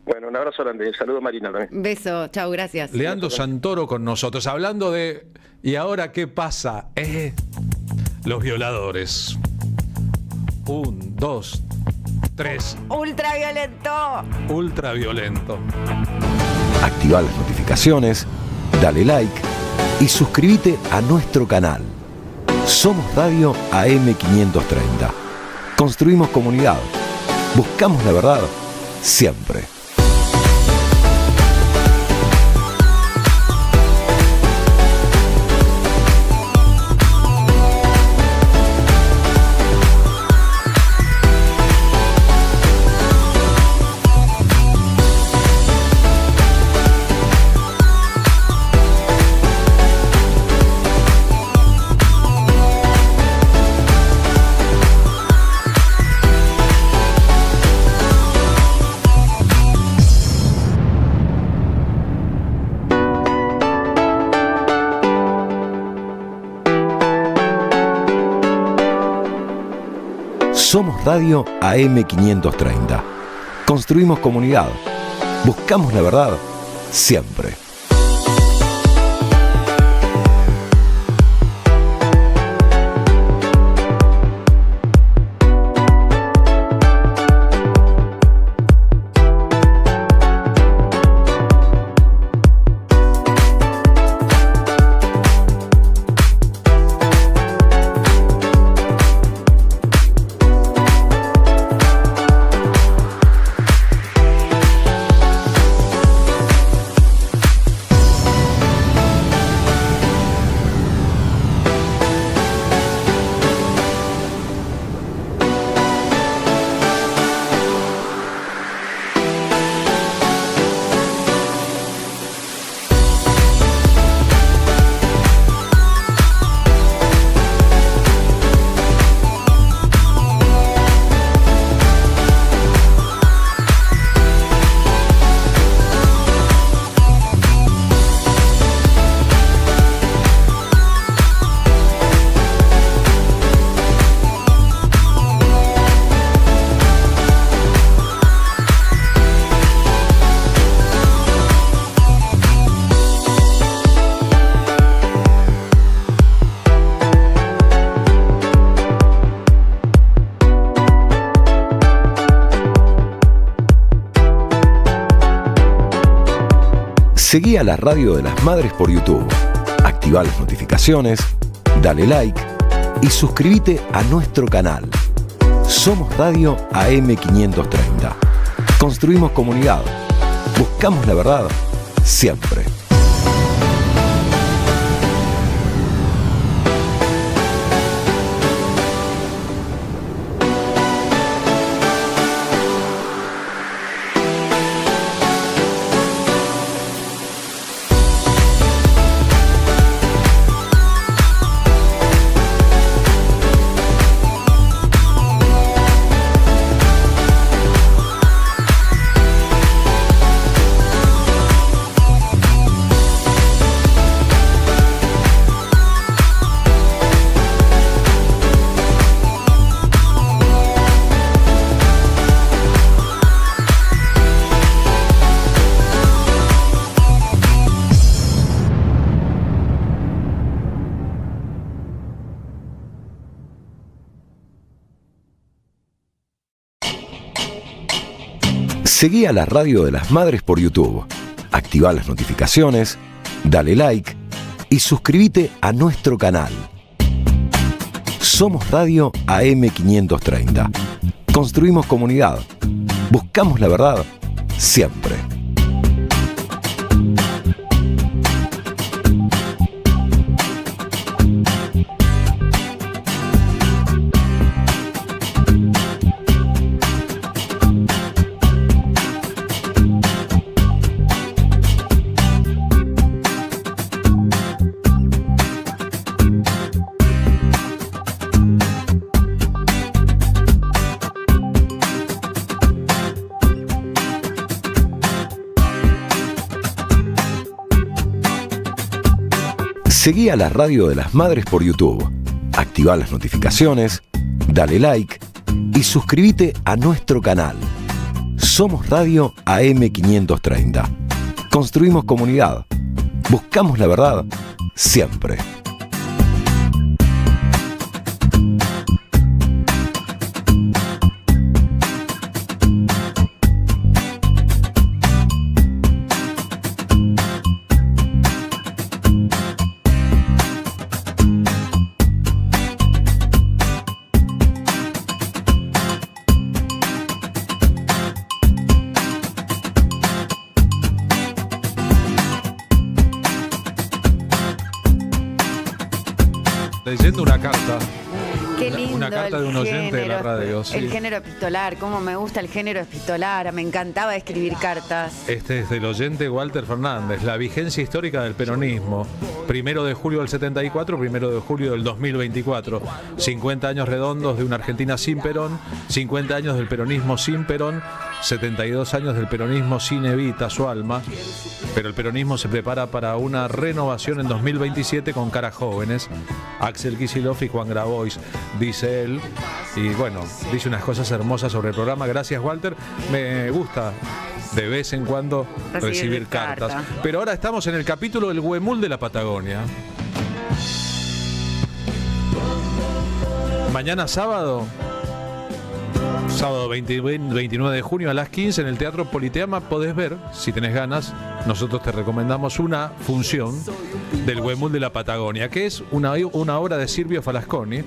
J: Bueno, un abrazo grande. Saludo, Marina, también.
B: Beso, chau, gracias.
A: Leandro Santoro con nosotros, hablando de ¿y ahora qué pasa? Los violadores. 1, 2, 3.
B: Ultraviolento.
A: Ultraviolento.
G: Activa las notificaciones, dale like y suscríbete a nuestro canal. Somos Radio AM530. Construimos comunidad. Buscamos la verdad siempre. Somos Radio AM530. Construimos comunidad. Buscamos la verdad siempre. Seguí a la Radio de las Madres por YouTube. Activa las notificaciones, dale like y suscríbete a nuestro canal. Somos Radio AM530. Construimos comunidad. Buscamos la verdad siempre. Seguí a la Radio de las Madres por YouTube. Activá las notificaciones, dale like y suscríbete a nuestro canal. Somos Radio AM530. Construimos comunidad. Buscamos la verdad siempre. Seguí a la Radio de las Madres por YouTube. Activá las notificaciones, dale like y suscríbete a nuestro canal. Somos Radio AM530. Construimos comunidad. Buscamos la verdad siempre.
A: Leyendo una carta.
B: Qué lindo.
A: Una carta de un oyente de la radio. Sí.
B: El género epistolar, cómo me gusta el género epistolar. Me encantaba escribir cartas.
A: Este es del oyente Walter Fernández. La vigencia histórica del peronismo. 1 de julio del 74, 1 de julio del 2024. 50 años redondos de una Argentina sin Perón, 50 años del peronismo sin Perón, 72 años del peronismo sin Evita, su alma. Pero el peronismo se prepara para una renovación en 2027 con caras jóvenes. Axel Kicillof y Juan Grabois, dice él. Y bueno, dice unas cosas hermosas sobre el programa. Gracias, Walter. Me gusta de vez en cuando recibir cartas. Pero ahora estamos en el capítulo del Huemul de la Patagonia. Mañana sábado 29 de junio a las 15 en el Teatro Politeama podés ver, si tenés ganas, nosotros te recomendamos una función del Huemul de la Patagonia, que es una obra de Silvio Falasconi,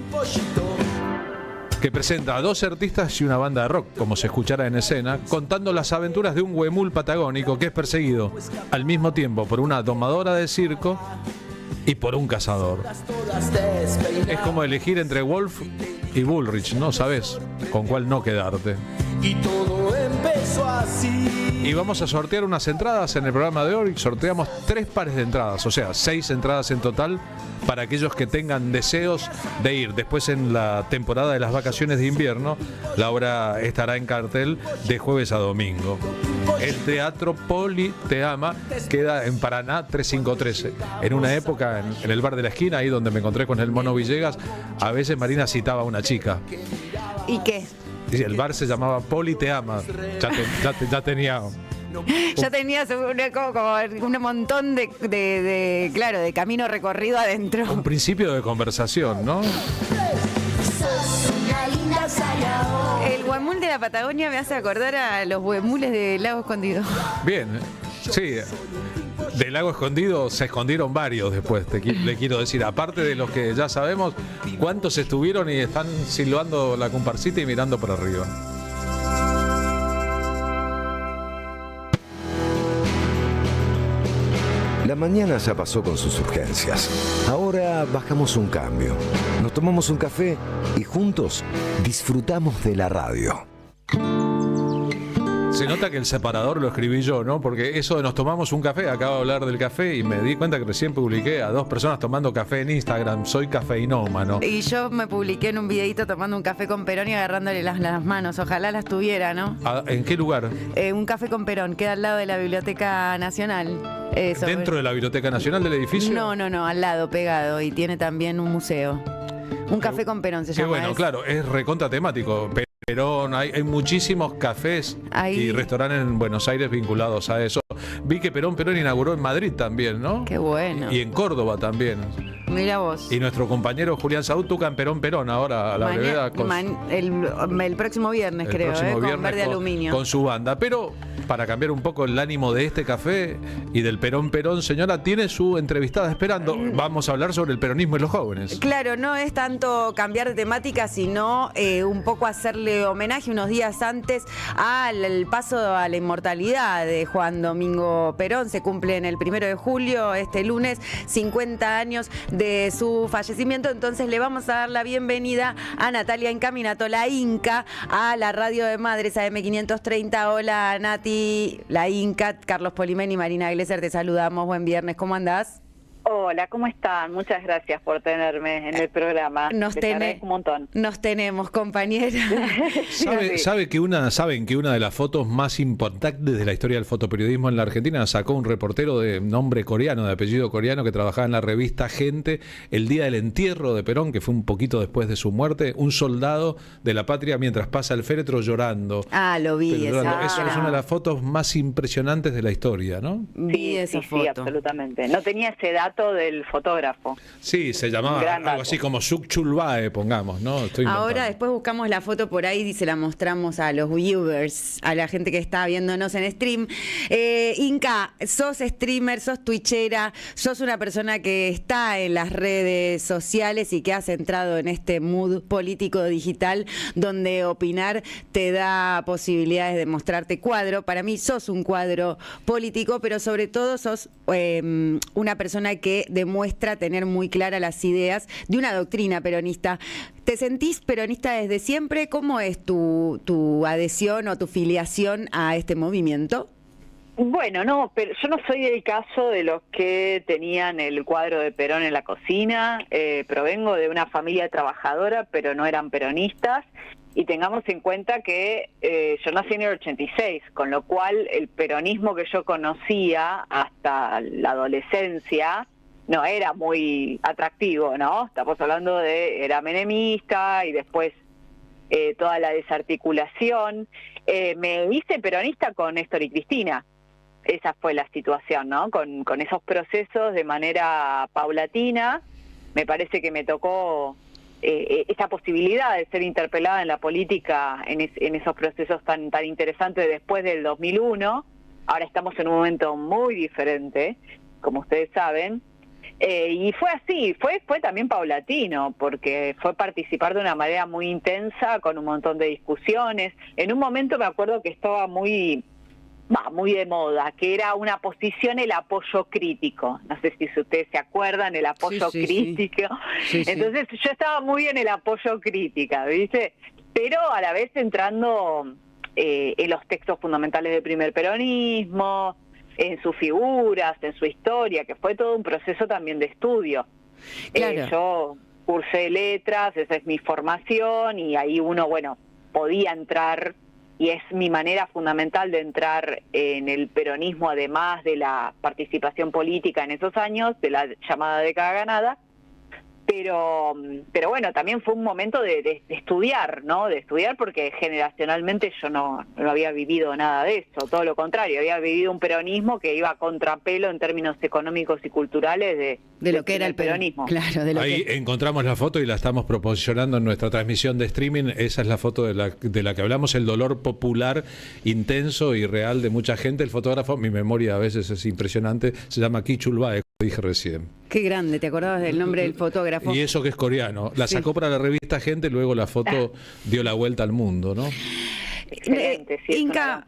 A: que presenta a 2 artistas y una banda de rock, como se escuchará en escena, contando las aventuras de un huemul patagónico que es perseguido al mismo tiempo por una domadora de circo y por un cazador. Es como elegir entre Wolf y Bullrich, no sabes con cuál no quedarte.
K: Y todo empezó así.
A: Y vamos a sortear unas entradas en el programa de hoy. Sorteamos 3 pares de entradas, o sea, 6 entradas en total para aquellos que tengan deseos de ir. Después, en la temporada de las vacaciones de invierno, la obra estará en cartel de jueves a domingo. El Teatro Politeama queda en Paraná 3513. En una época, en el bar de la esquina, ahí donde me encontré con el Mono Villegas, a veces Marina citaba a una chica.
B: ¿Y qué?
A: El bar se llamaba Politeama. Ya tenía...
B: Ya tenías como un montón de camino recorrido adentro.
A: Un principio de conversación, ¿no?
B: El huemul de la Patagonia me hace acordar a los huemules de Lago Escondido.
A: Bien, sí. Del Lago Escondido se escondieron varios después, le quiero decir. Aparte de los que ya sabemos, cuántos estuvieron y están silbando la comparsita y mirando por arriba.
G: La mañana ya pasó con sus urgencias. Ahora bajamos un cambio. Nos tomamos un café y juntos disfrutamos de la radio.
A: Se nota que el separador lo escribí yo, ¿no? Porque eso de nos tomamos un café, acabo de hablar del café y me di cuenta que recién publiqué a 2 personas tomando café en Instagram. Soy cafeinómano.
B: Y yo me publiqué en un videito tomando un café con Perón y agarrándole las manos. Ojalá las tuviera, ¿no?
A: ¿En qué lugar?
B: Un café con Perón, queda al lado de la Biblioteca Nacional.
A: ¿Dentro de la Biblioteca Nacional del edificio?
B: No, al lado, pegado. Y tiene también un museo. Un café con Perón se llama.
A: Qué bueno, claro, es recontra temático. Perón, hay muchísimos cafés y restaurantes en Buenos Aires vinculados a eso. Vi que Perón inauguró en Madrid también, ¿no?
B: Qué bueno.
A: Y en Córdoba también.
B: Mira vos.
A: Y nuestro compañero Julián Saúl toca en Perón ahora a la vereda.
B: El próximo viernes, creo, con Verde Aluminio.
A: Con su banda. Pero para cambiar un poco el ánimo de este café y del Perón, señora, tiene su entrevistada esperando. Vamos a hablar sobre el peronismo y los jóvenes.
B: Claro, no es tanto cambiar de temática, sino un poco hacerle homenaje unos días antes al paso a la inmortalidad de Juan Domingo Perón. Se cumplen el 1 de julio, este lunes, 50 años de su fallecimiento. Entonces le vamos a dar la bienvenida a Natalia Incaminato, la Inca, a la radio de Madres AM530. Hola Nati, la Inca, Carlos Polimén y Marina Glesser, te saludamos. Buen viernes, ¿cómo andás?
L: Hola, ¿cómo están? Muchas gracias por tenerme en el programa. Un montón.
B: Nos tenemos, compañera.
A: ¿Saben que una de las fotos más importantes de la historia del fotoperiodismo en la Argentina la sacó un reportero de nombre coreano, de apellido coreano, que trabajaba en la revista Gente, el día del entierro de Perón, que fue un poquito después de su muerte, un soldado de la patria mientras pasa el féretro llorando.
B: Ah, lo vi.
A: Esa es una de las fotos más impresionantes de la historia, ¿no?
B: Vi esa foto.
L: Sí, absolutamente. No tenía ese dato del fotógrafo.
A: Sí, se llamaba algo así como Suk Chulbae, pongamos, ¿no?
B: Ahora después buscamos la foto por ahí y se la mostramos a los viewers, a la gente que está viéndonos en stream. Inca, sos streamer, sos twitchera, sos una persona que está en las redes sociales y que has entrado en este mood político digital donde opinar te da posibilidades de mostrarte cuadro. Para mí sos un cuadro político, pero sobre todo sos una persona que demuestra tener muy claras las ideas de una doctrina peronista. ¿Te sentís peronista desde siempre? ¿Cómo es tu adhesión o tu filiación a este movimiento?
L: Bueno, no, pero yo no soy del caso de los que tenían el cuadro de Perón en la cocina. Provengo de una familia trabajadora, pero no eran peronistas. Y tengamos en cuenta que yo nací en el 86, con lo cual el peronismo que yo conocía hasta la adolescencia no era muy atractivo, ¿no? Estamos hablando era menemista y después toda la desarticulación. Me hice peronista con Néstor y Cristina. Esa fue la situación, ¿no? Con esos procesos de manera paulatina. Me parece que me tocó esa posibilidad de ser interpelada en la política en esos procesos tan interesantes después del 2001. Ahora estamos en un momento muy diferente, como ustedes saben. Y fue así, fue también paulatino, porque fue participar de una manera muy intensa, con un montón de discusiones. En un momento me acuerdo que estaba muy de moda, que era una posición el apoyo crítico. No sé si ustedes se acuerdan, el apoyo crítico. Sí, entonces yo estaba muy en el apoyo crítica, ¿viste? Pero a la vez entrando en los textos fundamentales del primer peronismo, en sus figuras, en su historia, que fue todo un proceso también de estudio. Claro. Yo cursé letras, esa es mi formación, y ahí uno, podía entrar, y es mi manera fundamental de entrar en el peronismo, además de la participación política en esos años, de la llamada década ganada. Pero bueno, también fue un momento de estudiar, ¿no? De estudiar, porque generacionalmente yo no había vivido nada de eso, todo lo contrario, había vivido un peronismo que iba a contrapelo en términos económicos y culturales de lo que era el peronismo.
B: Claro,
A: ahí encontramos la foto y la estamos proporcionando en nuestra transmisión de streaming. Esa es la foto de la que hablamos, el dolor popular intenso y real de mucha gente. El fotógrafo, mi memoria a veces es impresionante, se llama Ki Chulbae, dije recién.
B: Qué grande, ¿te acordabas del nombre del fotógrafo?
A: Y eso que es coreano. La sacó para la revista Gente, luego la foto dio la vuelta al mundo, ¿no?
L: Excelente, sí,
B: Inca,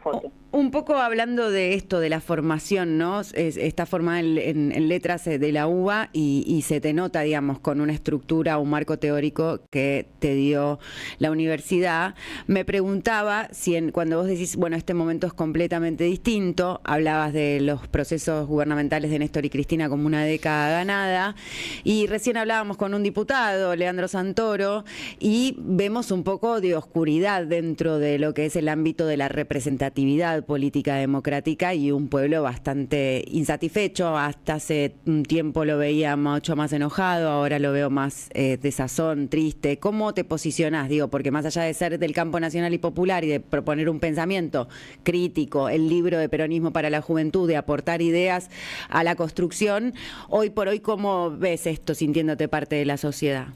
B: un poco hablando de esto, de la formación, ¿no? Está formada en letras de la UBA y se te nota, digamos, con una estructura, un marco teórico que te dio la universidad. Me preguntaba si cuando vos decís, este momento es completamente distinto, hablabas de los procesos gubernamentales de Néstor y Cristina como una década ganada, y recién hablábamos con un diputado, Leandro Santoro, y vemos un poco de oscuridad dentro de lo que es el el ámbito de la representatividad política democrática y un pueblo bastante insatisfecho. Hasta hace un tiempo lo veía mucho más enojado, ahora lo veo más desazón, triste. ¿Cómo te posicionás? Digo, porque más allá de ser del campo nacional y popular y de proponer un pensamiento crítico, el libro de Peronismo para la Juventud, de aportar ideas a la construcción, hoy por hoy, ¿cómo ves esto sintiéndote parte de la sociedad?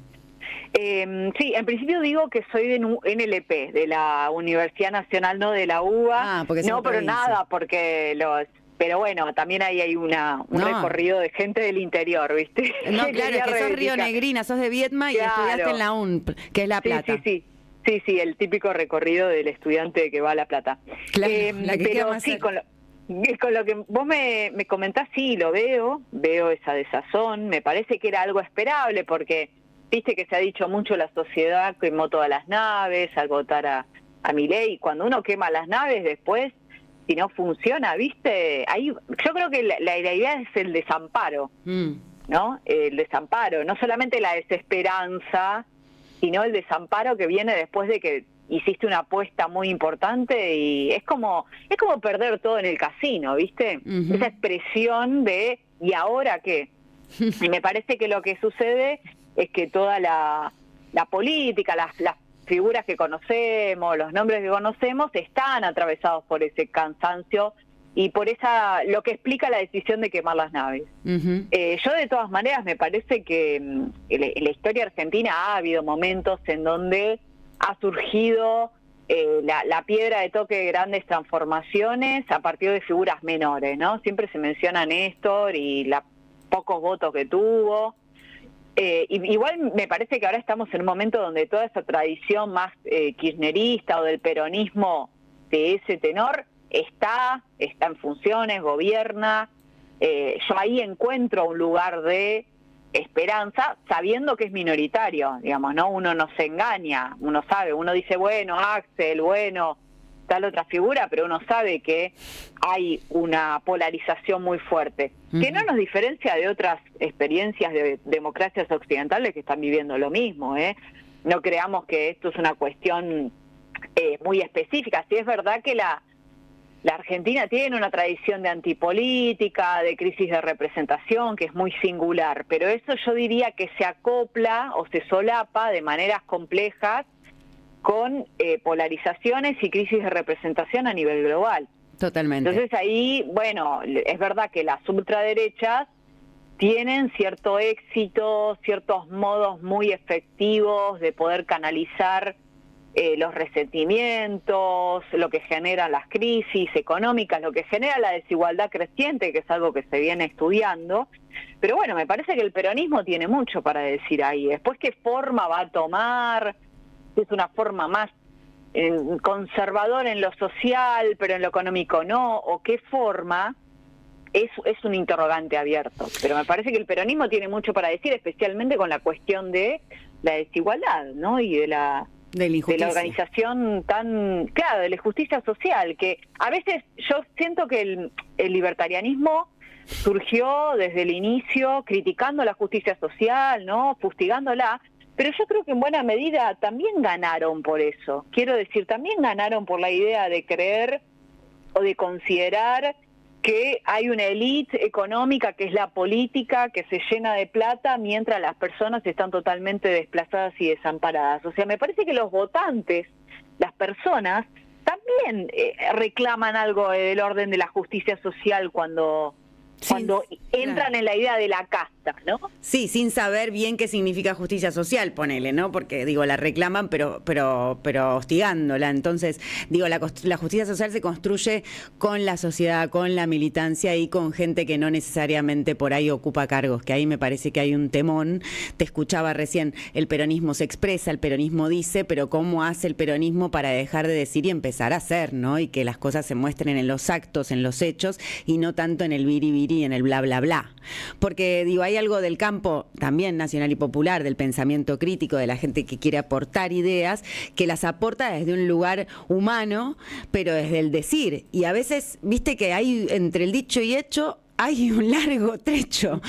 L: Sí, en principio digo que soy de NLP, de la Universidad Nacional, no de la UBA. No, pero nada, porque pero bueno, también ahí hay un recorrido de gente del interior, ¿viste?
B: No, claro, es que sos rionegrina, sos de Viedma y estudiaste en la UNP, que es La Plata.
L: Sí, el típico recorrido del estudiante que va a La Plata.
B: Claro, la que
L: pero sí, con lo que vos me comentás, sí, lo veo esa desazón. Me parece que era algo esperable, porque viste que se ha dicho mucho, la sociedad quemó todas las naves al votar a Milei. Cuando uno quema las naves, después, si no funciona, viste, ahí yo creo que la idea es el desamparo, ¿no? El desamparo, no solamente la desesperanza, sino el desamparo que viene después de que hiciste una apuesta muy importante, y es como perder todo en el casino, ¿viste? Esa expresión de ¿y ahora qué? Y me parece que lo que sucede es que toda la política, las figuras que conocemos, los nombres que conocemos, están atravesados por ese cansancio y por lo que explica la decisión de quemar las naves. Yo de todas maneras me parece que en la historia argentina ha habido momentos en donde ha surgido la piedra de toque de grandes transformaciones a partir de figuras menores, ¿no? Siempre se menciona Néstor y los pocos votos que tuvo. Igual me parece que ahora estamos en un momento donde toda esa tradición más kirchnerista o del peronismo de ese tenor está en funciones, gobierna. Yo ahí encuentro un lugar de esperanza, sabiendo que es minoritario, digamos, ¿no? Uno no se engaña, uno sabe, uno dice, bueno, Axel, bueno, tal otra figura, pero uno sabe que hay una polarización muy fuerte, que no nos diferencia de otras experiencias de democracias occidentales que están viviendo lo mismo, ¿eh? No creamos que esto es una cuestión muy específica. Sí, es verdad que la Argentina tiene una tradición de antipolítica, de crisis de representación, que es muy singular, pero eso yo diría que se acopla o se solapa de maneras complejas con polarizaciones y crisis de representación a nivel global.
B: Totalmente.
L: Entonces ahí, bueno, es verdad que las ultraderechas tienen cierto éxito, ciertos modos muy efectivos de poder canalizar los resentimientos, lo que generan las crisis económicas, lo que genera la desigualdad creciente, que es algo que se viene estudiando. Pero bueno, me parece que el peronismo tiene mucho para decir ahí. Después, ¿qué forma va a tomar? Es una forma más conservadora en lo social, pero en lo económico no, o qué forma, es un interrogante abierto. Pero me parece que el peronismo tiene mucho para decir, especialmente con la cuestión de la desigualdad, ¿no? Y de la organización de la justicia social, que a veces yo siento que el libertarianismo surgió desde el inicio criticando la justicia social, ¿no? Fustigándola. Pero yo creo que en buena medida también ganaron por eso. Quiero decir, también ganaron por la idea de creer o de considerar que hay una élite económica que es la política, que se llena de plata, mientras las personas están totalmente desplazadas y desamparadas. O sea, me parece que los votantes, las personas, también reclaman algo del orden de la justicia social cuando entran en la idea de la casta, ¿no?
B: Sí, sin saber bien qué significa justicia social, ponele, ¿no? Porque, digo, la reclaman, pero hostigándola. Entonces, digo, la justicia social se construye con la sociedad, con la militancia y con gente que no necesariamente por ahí ocupa cargos, que ahí me parece que hay un temón. Te escuchaba recién, el peronismo se expresa, el peronismo dice, pero ¿cómo hace el peronismo para dejar de decir y empezar a hacer, ¿no? Y que las cosas se muestren en los actos, en los hechos, y no tanto en el biribiri y en el bla, bla, bla. Porque, digo, hay algo del campo también nacional y popular, del pensamiento crítico, de la gente que quiere aportar ideas, que las aporta desde un lugar humano, pero desde el decir. Y a veces, viste que hay entre el dicho y hecho hay un largo trecho.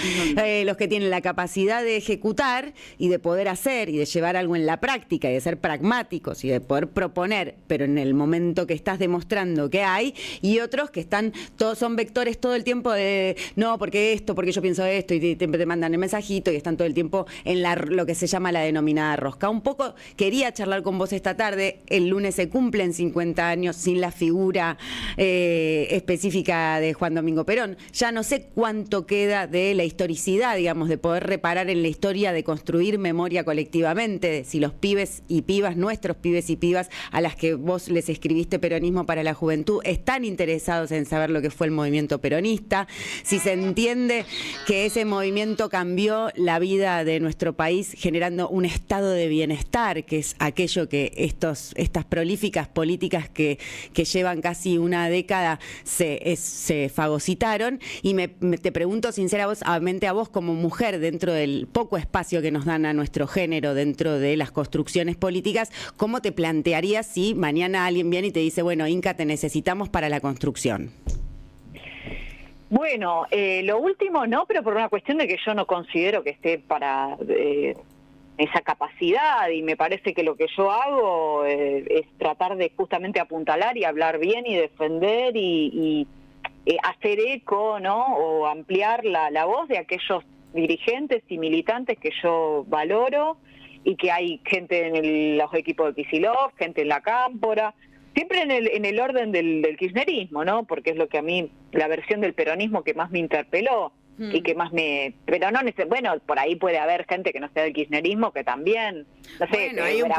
B: Los que tienen la capacidad de ejecutar y de poder hacer y de llevar algo en la práctica y de ser pragmáticos y de poder proponer, pero en el momento que estás demostrando que hay, y otros que están, todos son vectores todo el tiempo de no, porque esto, porque yo pienso esto, y te mandan el mensajito y están todo el tiempo en lo que se llama la denominada rosca. Un poco quería charlar con vos esta tarde. El lunes se cumplen 50 años sin la figura específica de Juan Domingo Perón. Ya no sé cuánto queda de la historicidad, digamos, de poder reparar en la historia, de construir memoria colectivamente, de si los pibes y pibas, nuestros pibes y pibas, a las que vos les escribiste Peronismo para la Juventud, están interesados en saber lo que fue el movimiento peronista, si se entiende que ese movimiento cambió la vida de nuestro país generando un estado de bienestar, que es aquello que estas prolíficas políticas que llevan casi una década se fagocitaron. Y te pregunto sinceramente a vos como mujer, dentro del poco espacio que nos dan a nuestro género dentro de las construcciones políticas, ¿cómo te plantearías si mañana alguien viene y te dice, bueno, Inca, te necesitamos para la construcción?
L: Bueno, lo último no, pero por una cuestión de que yo no considero que esté para esa capacidad, y me parece que lo que yo hago es tratar de justamente apuntalar y hablar bien y defender y hacer eco, ¿no? O ampliar la voz de aquellos dirigentes y militantes que yo valoro, y que hay gente en los equipos de Kicillof, gente en la Cámpora, siempre en el orden del kirchnerismo, ¿no? Porque es lo que a mí, la versión del peronismo que más me interpeló y que más pero no, bueno, por ahí puede haber gente que no sea del kirchnerismo, que también, no sé,
B: bueno, hay un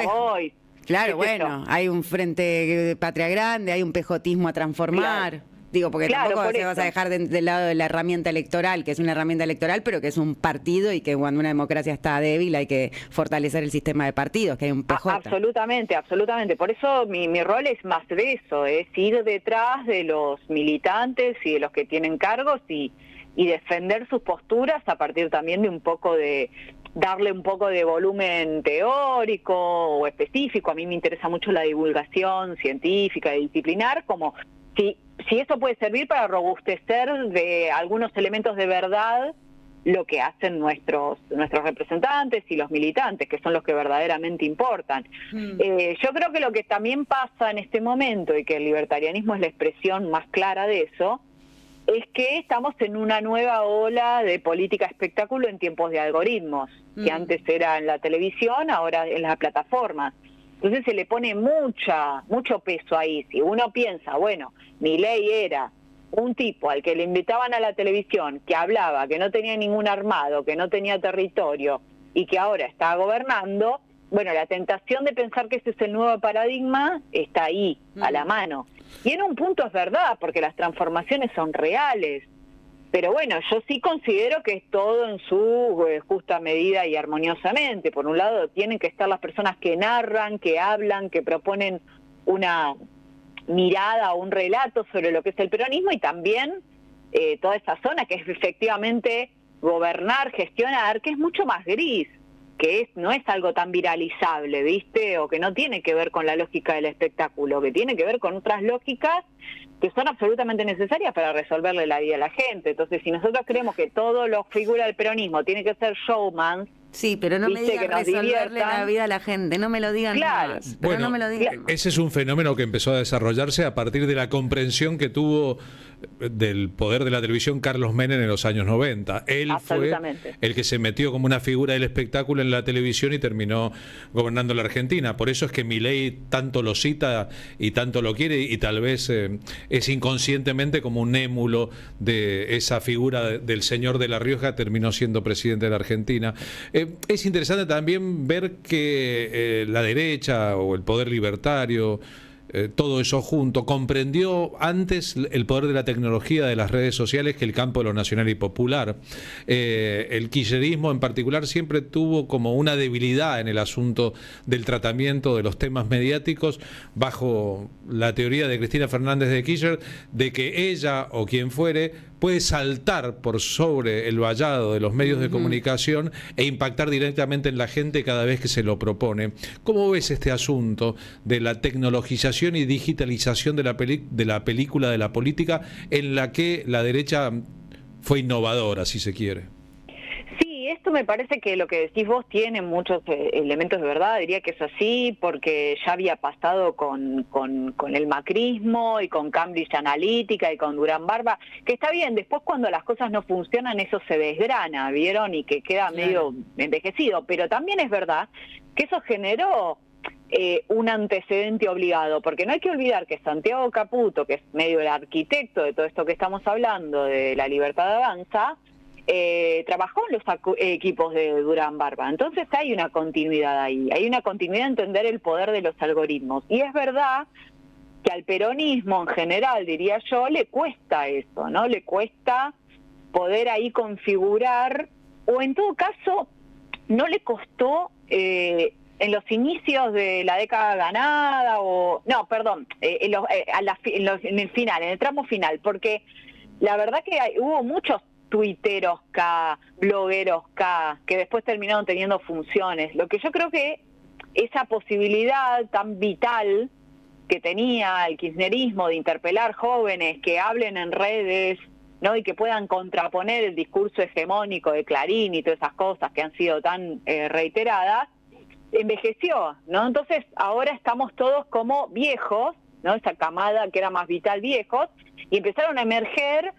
B: claro, bueno, hay un Frente Patria Grande, hay un pejotismo a transformar.
L: Claro.
B: Digo, porque
L: Claro,
B: tampoco
L: por
B: se vas a
L: eso.
B: dejar del lado de la herramienta electoral, que es una herramienta electoral, pero que es un partido, y que cuando una democracia está débil hay que fortalecer el sistema de partidos, que hay un PJ.
L: Absolutamente, absolutamente. Por eso mi rol es más de eso, es ir detrás de los militantes y de los que tienen cargos y defender sus posturas a partir también de un poco de darle un poco de volumen teórico o específico. A mí me interesa mucho la divulgación científica y disciplinar, como si eso puede servir para robustecer de algunos elementos de verdad lo que hacen nuestros representantes y los militantes, que son los que verdaderamente importan. Yo creo que lo que también pasa en este momento, y que el libertarianismo es la expresión más clara de eso, es que estamos en una nueva ola de política espectáculo en tiempos de algoritmos, que antes era en la televisión, ahora en las plataformas. Entonces se le pone mucho peso ahí. Si uno piensa, bueno, Milei era un tipo al que le invitaban a la televisión, que hablaba, que no tenía ningún armado, que no tenía territorio y que ahora está gobernando, bueno, la tentación de pensar que ese es el nuevo paradigma está ahí, a la mano. Y en un punto es verdad, porque las transformaciones son reales. Pero bueno, yo sí considero que es todo en su justa medida y armoniosamente. Por un lado, tienen que estar las personas que narran, que hablan, que proponen una mirada o un relato sobre lo que es el peronismo, y también toda esa zona que es efectivamente gobernar, gestionar, que es mucho más gris, que no es algo tan viralizable, ¿viste? O que no tiene que ver con la lógica del espectáculo, que tiene que ver con otras lógicas que son absolutamente necesarias para resolverle la vida a la gente. Entonces, si nosotros creemos que todo lo figura del peronismo tiene que ser showman,
B: sí, pero no me digan resolverle la vida a la gente, no me lo digan más. Pero
A: bueno,
B: no me lo digan más.
A: Ese es un fenómeno que empezó a desarrollarse a partir de la comprensión que tuvo del poder de la televisión Carlos Menem en los años 90. Él fue el que se metió como una figura del espectáculo en la televisión y terminó gobernando la Argentina. Por eso es que Milei tanto lo cita y tanto lo quiere, y tal vez es inconscientemente como un émulo de esa figura del señor de La Rioja, terminó siendo presidente de la Argentina. Es interesante también ver que la derecha o el poder libertario, todo eso junto, comprendió antes el poder de la tecnología, de las redes sociales, que el campo de lo nacional y popular. El kirchnerismo en particular siempre tuvo como una debilidad en el asunto del tratamiento de los temas mediáticos, bajo la teoría de Cristina Fernández de Kirchner, de que ella o quien fuere puede saltar por sobre el vallado de los medios de comunicación e impactar directamente en la gente cada vez que se lo propone. ¿Cómo ves este asunto de la tecnologización y digitalización de la película, de la política, en la que la derecha fue innovadora, si se quiere.
L: Sí, esto me parece que lo que decís vos tiene muchos elementos de verdad, diría que es así, porque ya había pasado con el macrismo y con Cambridge Analytica y con Durán Barba, que está bien, después cuando las cosas no funcionan eso se desgrana, ¿vieron? Y que queda medio envejecido, pero también es verdad que eso generó un antecedente obligado, porque no hay que olvidar que Santiago Caputo, que es medio el arquitecto de todo esto que estamos hablando, de La Libertad Avanza, trabajó en los equipos de Durán Barba. Entonces hay una continuidad ahí, hay una continuidad en entender el poder de los algoritmos. Y es verdad que al peronismo en general, diría yo, le cuesta eso, ¿no? Le cuesta poder ahí configurar, o en todo caso, no le costó en los inicios de la década ganada, en el final, en el tramo final, porque la verdad que hubo muchos tuiteros K, blogueros K, que después terminaron teniendo funciones. Lo que yo creo que esa posibilidad tan vital que tenía el kirchnerismo de interpelar jóvenes que hablen en redes, ¿no? Y que puedan contraponer el discurso hegemónico de Clarín y todas esas cosas que han sido tan reiteradas, envejeció, ¿no? Entonces ahora estamos todos como viejos, ¿no? Esa camada que era más vital viejos, y empezaron a emerger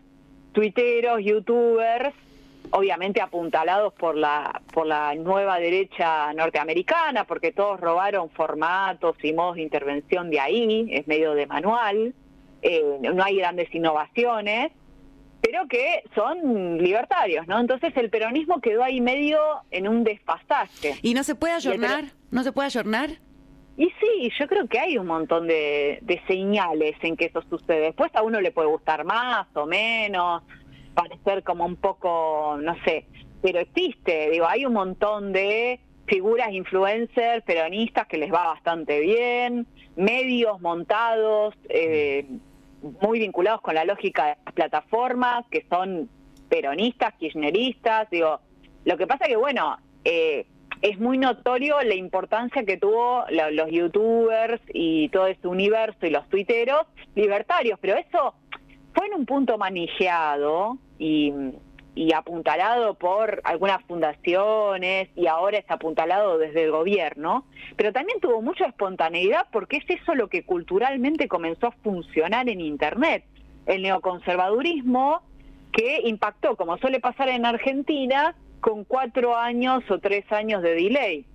L: tuiteros, youtubers, obviamente apuntalados por la nueva derecha norteamericana, porque todos robaron formatos y modos de intervención de ahí, es medio de manual, no hay grandes innovaciones, pero que son libertarios, ¿no? Entonces el peronismo quedó ahí medio en un desfasaje.
B: ¿Y no se puede ayornar? ¿No se puede ayornar?
L: Y sí, yo creo que hay un montón de señales en que eso sucede. Después a uno le puede gustar más o menos, parecer como un poco, no sé, pero existe, digo, hay un montón de figuras influencers peronistas que les va bastante bien, medios montados, muy vinculados con la lógica de las plataformas, que son peronistas, kirchneristas, digo, lo que pasa que, bueno, es muy notorio la importancia que tuvo los youtubers y todo este universo y los tuiteros libertarios, pero eso fue en un punto manejado y apuntalado por algunas fundaciones y ahora está apuntalado desde el gobierno, pero también tuvo mucha espontaneidad porque es eso lo que culturalmente comenzó a funcionar en Internet, el neoconservadurismo que impactó, como suele pasar en Argentina, con 4 años o 3 años de delay.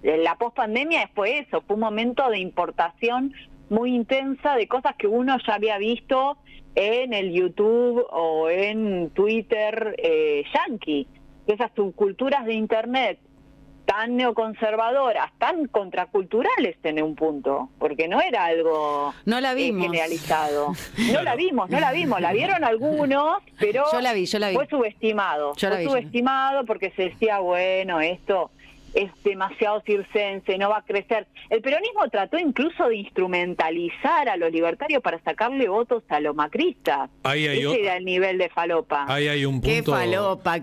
L: La pospandemia fue eso, fue un momento de importación muy intensa de cosas que uno ya había visto en el YouTube o en Twitter yankee. Esas subculturas de Internet tan neoconservadoras, tan contraculturales en un punto, porque no era algo generalizado. No la vimos, la vieron algunos, pero
B: yo la vi.
L: Fue subestimado, subestimado porque se decía, bueno, esto es demasiado circense, no va a crecer. El peronismo trató incluso de instrumentalizar a los libertarios para sacarle votos a los macristas. Ese era el nivel de falopa.
A: Ahí hay un punto.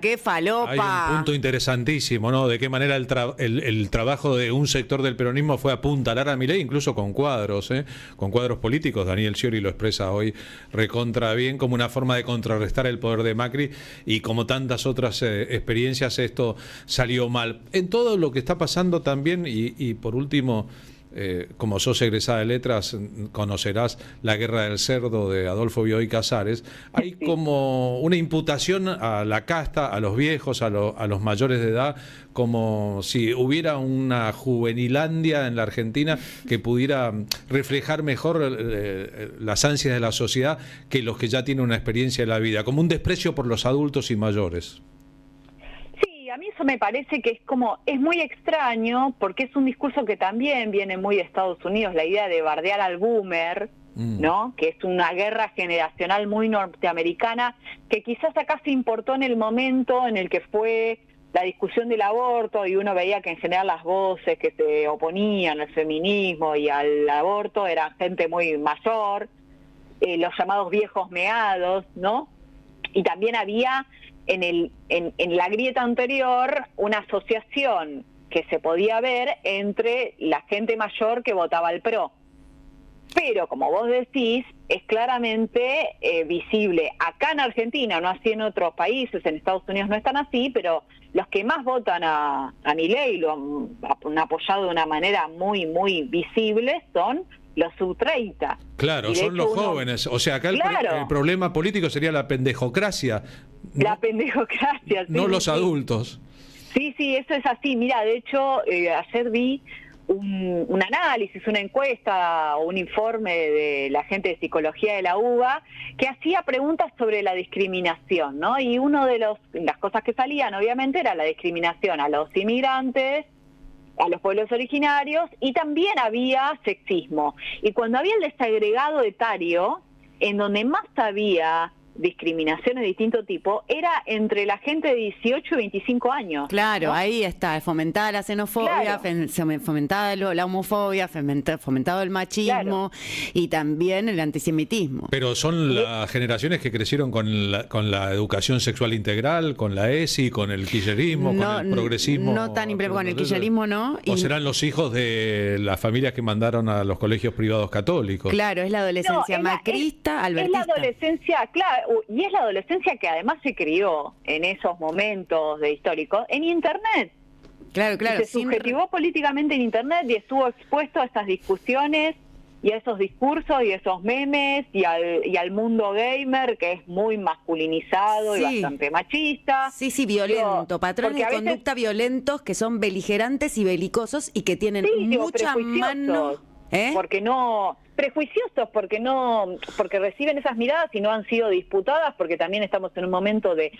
B: ¡Qué falopa!
A: Hay un punto interesantísimo, ¿no? De qué manera el trabajo de un sector del peronismo fue apuntalar a Milei, incluso con cuadros políticos. Daniel Scioli lo expresa hoy recontra bien como una forma de contrarrestar el poder de Macri, y como tantas otras experiencias esto salió mal. En todo lo que está pasando también, y por último, como sos egresada de letras, conocerás La Guerra del Cerdo de Adolfo Bioy Casares. Hay como una imputación a la casta, a los viejos, a los mayores de edad, como si hubiera una juvenilandia en la Argentina que pudiera reflejar mejor las ansias de la sociedad que los que ya tienen una experiencia de la vida, como un desprecio por los adultos y mayores.
L: A mí eso me parece que es muy extraño, porque es un discurso que también viene muy de Estados Unidos, la idea de bardear al boomer, ¿no? Que es una guerra generacional muy norteamericana, que quizás acá se importó en el momento en el que fue la discusión del aborto, y uno veía que en general las voces que se oponían al feminismo y al aborto eran gente muy mayor, los llamados viejos meados, ¿no? Y también había en la grieta anterior una asociación que se podía ver entre la gente mayor que votaba al PRO. Pero, como vos decís, es claramente visible. Acá en Argentina, no así en otros países, en Estados Unidos no están así, pero los que más votan a Milei lo han apoyado de una manera muy, muy visible son los sub-30.
A: Claro, son los jóvenes. O sea, acá el problema político sería la pendejocracia.
L: La pendejocracia, sí.
A: No los adultos.
L: Sí, eso es así. Mira, de hecho, ayer vi un análisis, una encuesta o un informe de la gente de psicología de la UBA que hacía preguntas sobre la discriminación, ¿no? Y uno de las cosas que salían, obviamente, era la discriminación a los inmigrantes, a los pueblos originarios, y también había sexismo. Y cuando había el desagregado etario, en donde más había discriminación de distinto tipo, era entre la gente de 18 y 25 años.
B: Claro,
L: ¿no?
B: Ahí está, fomentada la xenofobia, fomentada la homofobia, fomentado el machismo y también el antisemitismo.
A: Pero son las generaciones que crecieron con la educación sexual integral, con la ESI, con el kirchnerismo, con el progresismo.
B: No tan con el kirchnerismo, no.
A: ¿O serán los hijos de las familias que mandaron a los colegios privados católicos?
B: Claro, es la adolescencia macrista, albertista.
L: Es la adolescencia, claro, y es la adolescencia que además se crió en esos momentos históricos en Internet.
B: Claro.
L: Se subjetivó políticamente en Internet y estuvo expuesto a estas discusiones y a esos discursos y a esos memes y al mundo gamer, que es muy masculinizado y bastante machista.
B: Sí, violento. Patrones de conducta violentos que son beligerantes y belicosos y que tienen mucha mano.
L: Prejuiciosos porque reciben esas miradas y no han sido disputadas, porque también estamos en un momento de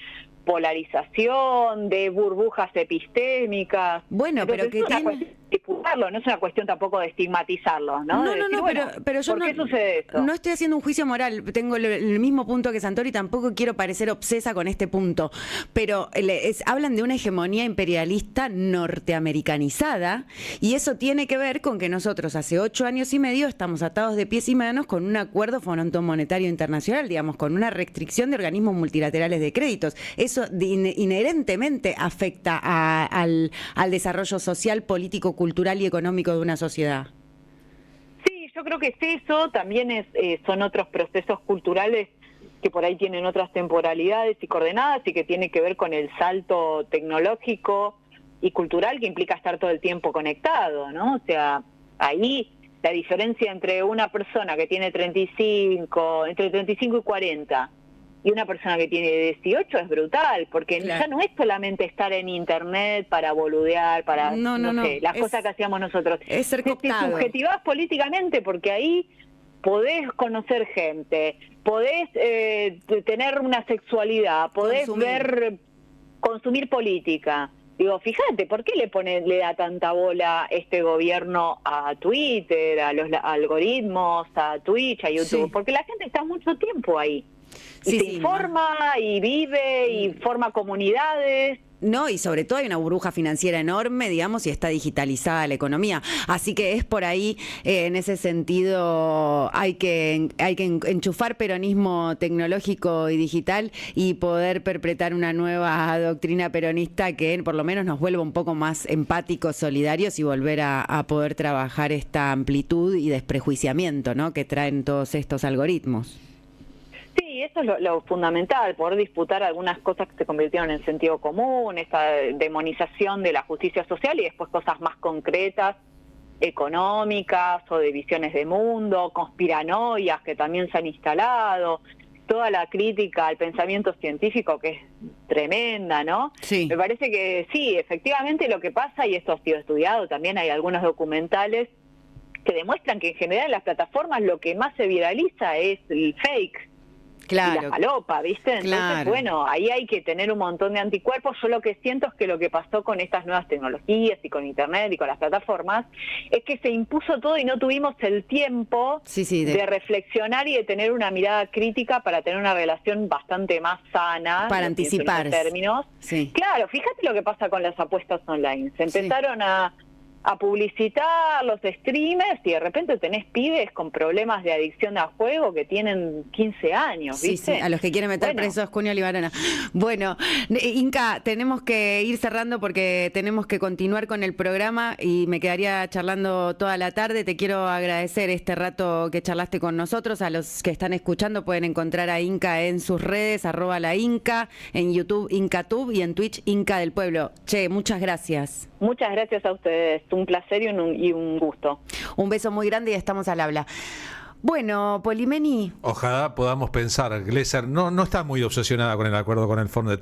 L: polarización, de burbujas epistémicas.
B: Bueno,
L: entonces,
B: pero que
L: disputarlo, no es una cuestión tampoco de estigmatizarlos, ¿no?
B: Pero yo
L: ¿por qué sucede esto?
B: No estoy haciendo un juicio moral, tengo el mismo punto que Santori, tampoco quiero parecer obsesa con este punto, pero hablan de una hegemonía imperialista norteamericanizada, y eso tiene que ver con que nosotros hace 8 años y medio estamos atados de pies y manos con un acuerdo monetario internacional, digamos, con una restricción de organismos multilaterales de créditos. Eso inherentemente afecta al desarrollo social, político, cultural y económico de una sociedad.
L: Sí, yo creo que es eso, también son otros procesos culturales que por ahí tienen otras temporalidades y coordenadas y que tiene que ver con el salto tecnológico y cultural que implica estar todo el tiempo conectado, ¿no? O sea, ahí la diferencia entre una persona que tiene entre 35 y 40 y una persona que tiene 18 es brutal, porque ya no es solamente estar en internet para boludear, para, no sé, las cosas que hacíamos nosotros.
B: Es ser cooptado.
L: Te subjetivás políticamente porque ahí podés conocer gente, podés tener una sexualidad, podés consumir política. Digo, fíjate, ¿por qué le da tanta bola este gobierno a Twitter, a los algoritmos, a Twitch, a YouTube? Porque la gente está mucho tiempo ahí. Y se informa y vive y forma comunidades.
B: No, y sobre todo hay una burbuja financiera enorme, digamos, y está digitalizada la economía. Así que es por ahí, en ese sentido, hay que enchufar peronismo tecnológico y digital y poder perpetrar una nueva doctrina peronista que por lo menos nos vuelva un poco más empáticos, solidarios y volver a poder trabajar esta amplitud y desprejuiciamiento, ¿no?, que traen todos estos algoritmos.
L: Sí, eso es lo fundamental, poder disputar algunas cosas que se convirtieron en sentido común, esta demonización de la justicia social y después cosas más concretas, económicas o de visiones de mundo, conspiranoias que también se han instalado, toda la crítica al pensamiento científico que es tremenda, ¿no?
B: Sí.
L: Me parece que sí, efectivamente lo que pasa, y esto ha sido estudiado, también hay algunos documentales que demuestran que en general en las plataformas lo que más se viraliza es el fake.
B: Claro.
L: Y la falopa, ¿viste? Entonces, bueno, ahí hay que tener un montón de anticuerpos. Yo lo que siento es que lo que pasó con estas nuevas tecnologías y con Internet y con las plataformas es que se impuso todo y no tuvimos el tiempo de reflexionar y de tener una mirada crítica para tener una relación bastante más sana.
B: Para anticipar.
L: Términos.
B: Sí.
L: Claro, fíjate lo que pasa con las apuestas online. Se empezaron a a publicitar los streamers y de repente tenés pibes con problemas de adicción al juego que tienen 15 años, ¿viste?
B: Sí, a los que quieren meter presos, Cunio Libarona. Bueno, Inca, tenemos que ir cerrando porque tenemos que continuar con el programa y me quedaría charlando toda la tarde. Te quiero agradecer este rato que charlaste con nosotros. A los que están escuchando pueden encontrar a Inca en sus redes, @lainca, en YouTube IncaTube y en Twitch Inca del Pueblo. Che, muchas gracias.
L: Muchas gracias a ustedes, un placer y un gusto.
B: Un beso muy grande y estamos al habla. Bueno, Polimeni.
A: Ojalá podamos pensar, Glesser no está muy obsesionada con el acuerdo con el Fondo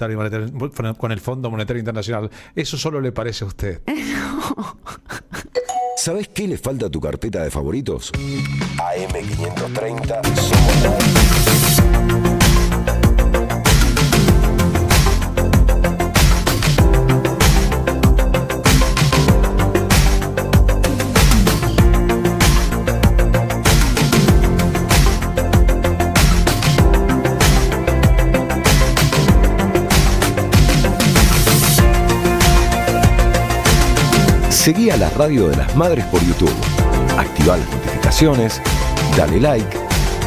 A: Monetario Internacional. Eso solo le parece a usted.
G: ¿Sabés qué le falta a tu carpeta de favoritos? AM530 Somos Radio. Seguí a la Radio de las Madres por YouTube, activá las notificaciones, dale like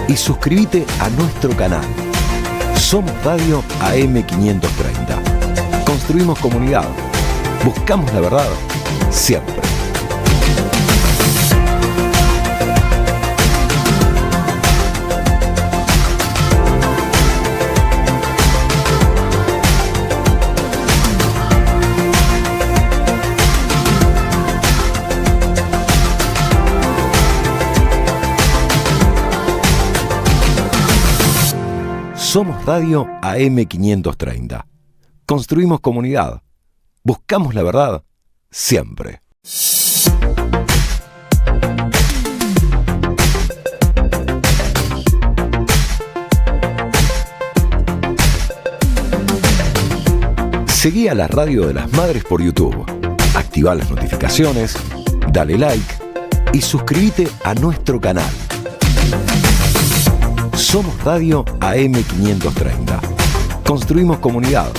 G: y suscríbete a nuestro canal. Somos Radio AM530. Construimos comunidad. Buscamos la verdad siempre. Somos Radio AM530. Construimos comunidad. Buscamos la verdad siempre. Seguí a la Radio de las Madres por YouTube. Activá las notificaciones, dale like y suscríbete a nuestro canal. Somos Radio AM530. Construimos comunidad.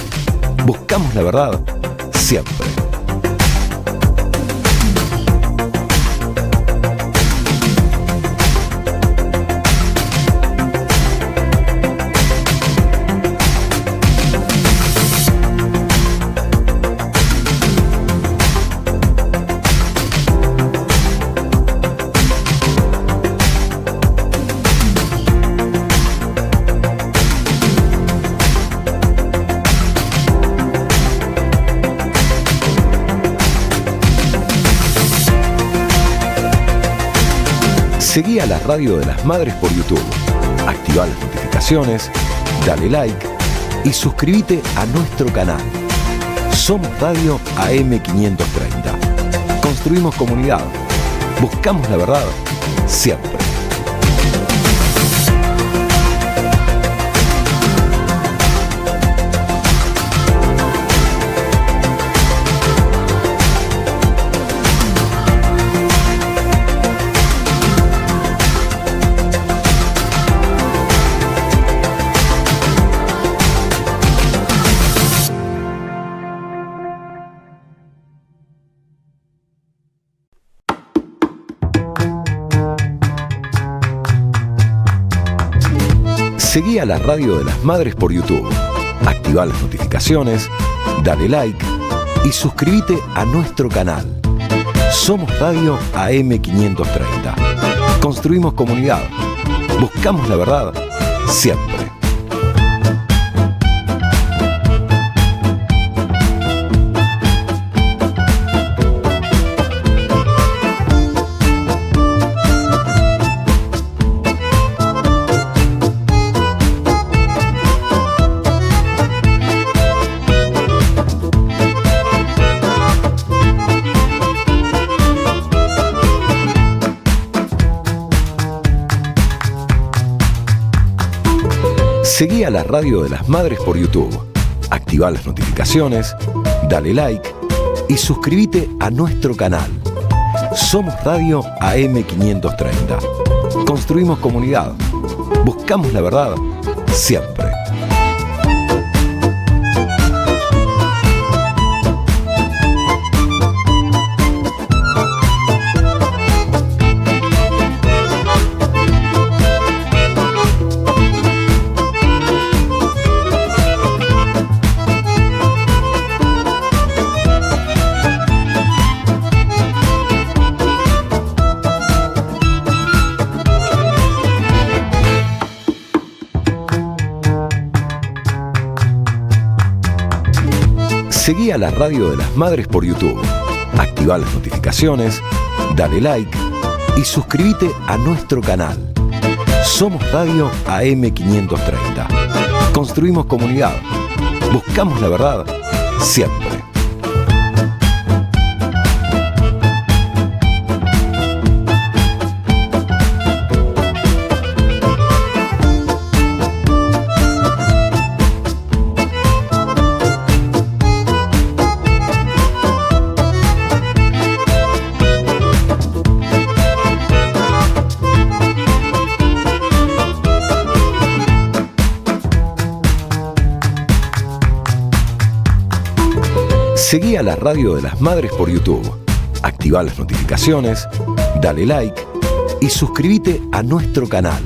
G: Buscamos la verdad siempre. Seguí a la Radio de las Madres por YouTube. Activá las notificaciones, dale like y suscríbete a nuestro canal. Somos Radio AM530. Construimos comunidad. Buscamos la verdad siempre. Seguí a la Radio de las Madres por YouTube. Activá las notificaciones, dale like y suscríbete a nuestro canal. Somos Radio AM530. Construimos comunidad. Buscamos la verdad siempre. Seguí a la Radio de las Madres por YouTube. Activá las notificaciones, dale like y suscríbete a nuestro canal. Somos Radio AM530. Construimos comunidad. Buscamos la verdad siempre. Seguí a la Radio de las Madres por YouTube. Activá las notificaciones, dale like y suscríbete a nuestro canal. Somos Radio AM530. Construimos comunidad. Buscamos la verdad siempre. Seguí a la Radio de las Madres por YouTube. Activá las notificaciones, dale like y suscríbete a nuestro canal.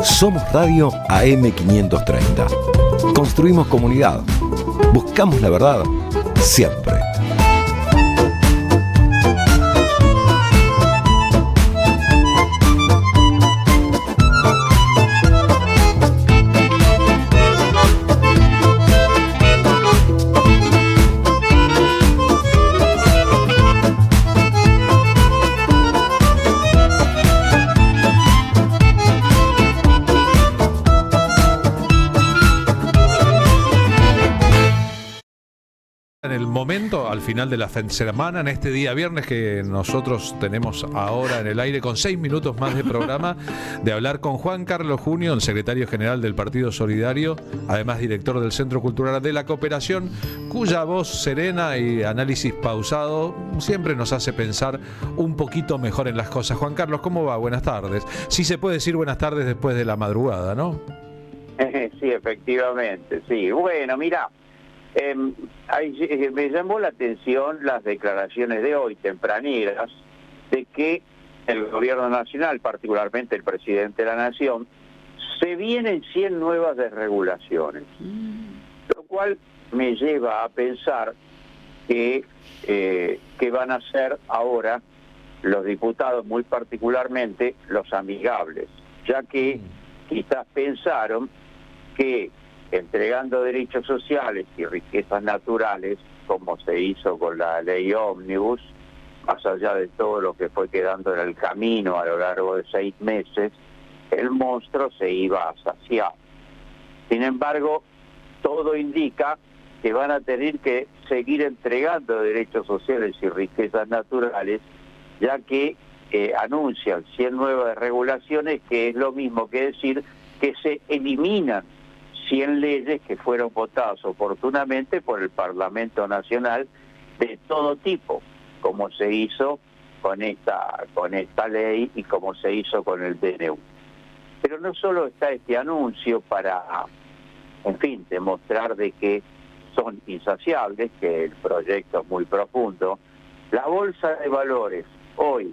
G: Somos Radio AM530. Construimos comunidad. Buscamos la verdad siempre.
A: Al final de la semana, en este día viernes que nosotros tenemos ahora en el aire con 6 minutos más de programa, de hablar con Juan Carlos Junio, el secretario general del Partido Solidario, además director del Centro Cultural de la Cooperación, cuya voz serena y análisis pausado siempre nos hace pensar un poquito mejor en las cosas. Juan Carlos, ¿cómo va? Buenas tardes. Sí se puede decir buenas tardes después de la madrugada, ¿no?
M: Sí, efectivamente, sí. Bueno, mira, me llamó la atención las declaraciones de hoy, tempraneras, de que el gobierno nacional, particularmente el presidente de la Nación, se vienen 100 nuevas desregulaciones, lo cual me lleva a pensar que van a ser ahora los diputados, muy particularmente los amigables, ya que quizás pensaron que entregando derechos sociales y riquezas naturales, como se hizo con la ley Ómnibus, más allá de todo lo que fue quedando en el camino a lo largo de 6 meses, el monstruo se iba a saciar. Sin embargo, todo indica que van a tener que seguir entregando derechos sociales y riquezas naturales, ya que anuncian 100 nuevas regulaciones, que es lo mismo que decir que se eliminan 100 leyes que fueron votadas oportunamente por el Parlamento Nacional de todo tipo, como se hizo con esta ley y como se hizo con el DNU. Pero no solo está este anuncio para, en fin, demostrar de que son insaciables, que el proyecto es muy profundo. La bolsa de valores hoy,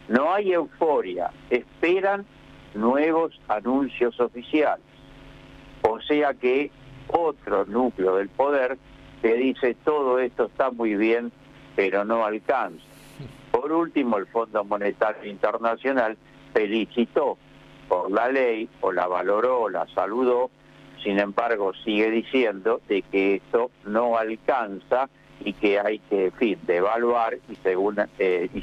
M: no hay euforia, esperan nuevos anuncios oficiales. O sea que otro núcleo del poder que dice todo esto está muy bien, pero no alcanza. Por último, el Fondo Monetario Internacional felicitó por la ley, o la valoró, o la saludó, sin embargo sigue diciendo de que esto no alcanza y que hay que, en fin, devaluar y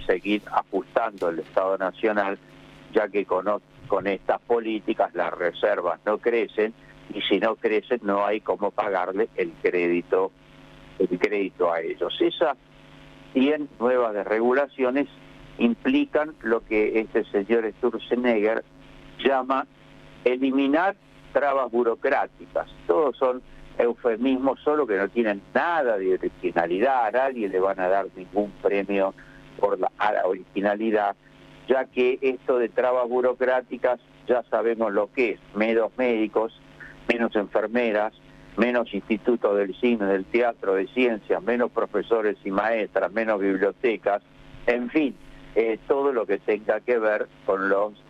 M: seguir ajustando el Estado Nacional, ya que con estas políticas las reservas no crecen, y si no crecen no hay cómo pagarle el crédito a ellos. Esas 100 nuevas desregulaciones implican lo que este señor Sturzenegger llama eliminar trabas burocráticas. Todos son eufemismos, solo que no tienen nada de originalidad. A nadie le van a dar ningún premio a la originalidad, ya que esto de trabas burocráticas ya sabemos lo que es: menos médicos, menos enfermeras, menos institutos del cine, del teatro, de ciencias, menos profesores y maestras, menos bibliotecas, en fin, todo lo que tenga que ver con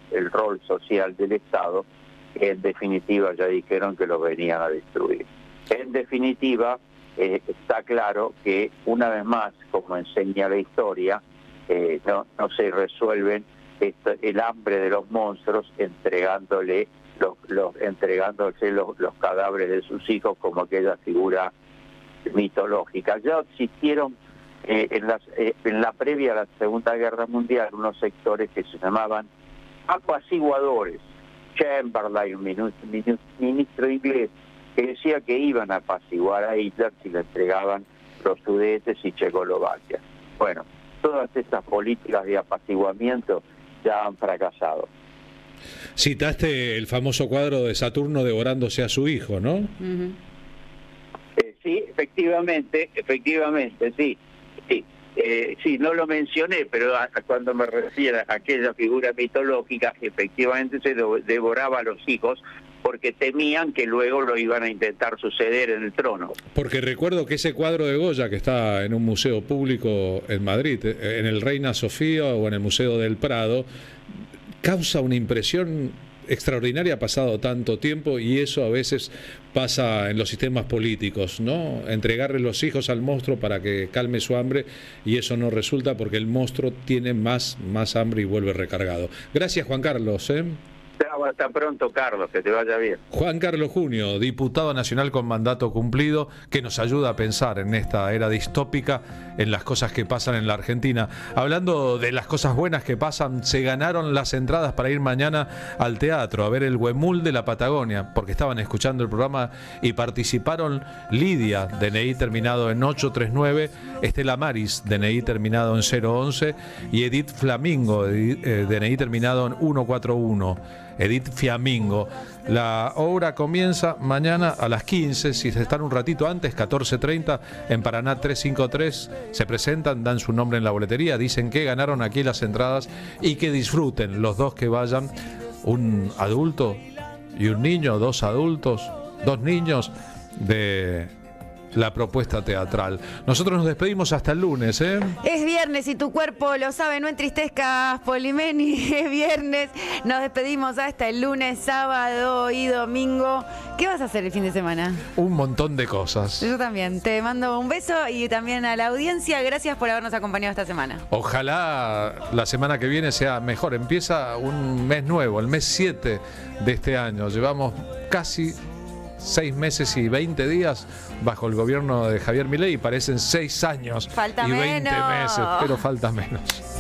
M: el rol social del Estado, que en definitiva ya dijeron que lo venían a destruir. En definitiva, está claro que una vez más, como enseña la historia, no se resuelven el hambre de los monstruos entregándose los cadáveres de sus hijos, como aquella figura mitológica. Ya existieron en la previa a la Segunda Guerra Mundial unos sectores que se llamaban apaciguadores. Chamberlain, un ministro inglés, que decía que iban a apaciguar a Hitler si le entregaban los Sudetes y Checoslovaquia. Bueno, todas estas políticas de apaciguamiento ya han fracasado.
A: Citaste el famoso cuadro de Saturno devorándose a su hijo, ¿no?
B: Uh-huh.
M: Sí, efectivamente, sí. Sí, no lo mencioné, pero cuando me refiero a aquella figura mitológica, efectivamente se devoraba a los hijos porque temían que luego lo iban a intentar suceder en el trono.
A: Porque recuerdo que ese cuadro de Goya que está en un museo público en Madrid, en el Reina Sofía o en el Museo del Prado, causa una impresión extraordinaria. Ha pasado tanto tiempo y eso a veces pasa en los sistemas políticos, ¿no? Entregarle los hijos al monstruo para que calme su hambre, y eso no resulta porque el monstruo tiene más hambre y vuelve recargado. Gracias, Juan Carlos.
M: Hasta pronto, Carlos, que te vaya bien.
A: Juan Carlos Junio, diputado nacional con mandato cumplido, que nos ayuda a pensar en esta era distópica, en las cosas que pasan en la Argentina. Hablando de las cosas buenas que pasan, se ganaron las entradas para ir mañana al teatro a ver el Huemul de la Patagonia, porque estaban escuchando el programa y participaron Lidia, DNI terminado en 839, Estela Maris, DNI terminado en 011, y Edith Flamingo, DNI terminado en 141. Edith Fiamingo. La obra comienza mañana a las 15, si se están un ratito antes, 14:30, en Paraná 353, se presentan, dan su nombre en la boletería, dicen que ganaron aquí las entradas y que disfruten los dos que vayan, un adulto y un niño, dos adultos, dos niños, de la propuesta teatral. Nosotros nos despedimos hasta el lunes, ¿eh?
B: Es viernes y tu cuerpo lo sabe, no entristezcas, Polimeni, es viernes. Nos despedimos hasta el lunes, sábado y domingo. ¿Qué vas a hacer el fin de semana?
A: Un montón de cosas.
B: Yo también. Te mando un beso y también a la audiencia. Gracias por habernos acompañado esta semana.
A: Ojalá la semana que viene sea mejor. Empieza un mes nuevo, el mes 7 de este año. Llevamos casi 6 meses y 20 días bajo el gobierno de Javier Milei y parecen 6 años
B: falta
A: y 20
B: menos.
A: meses, pero falta menos.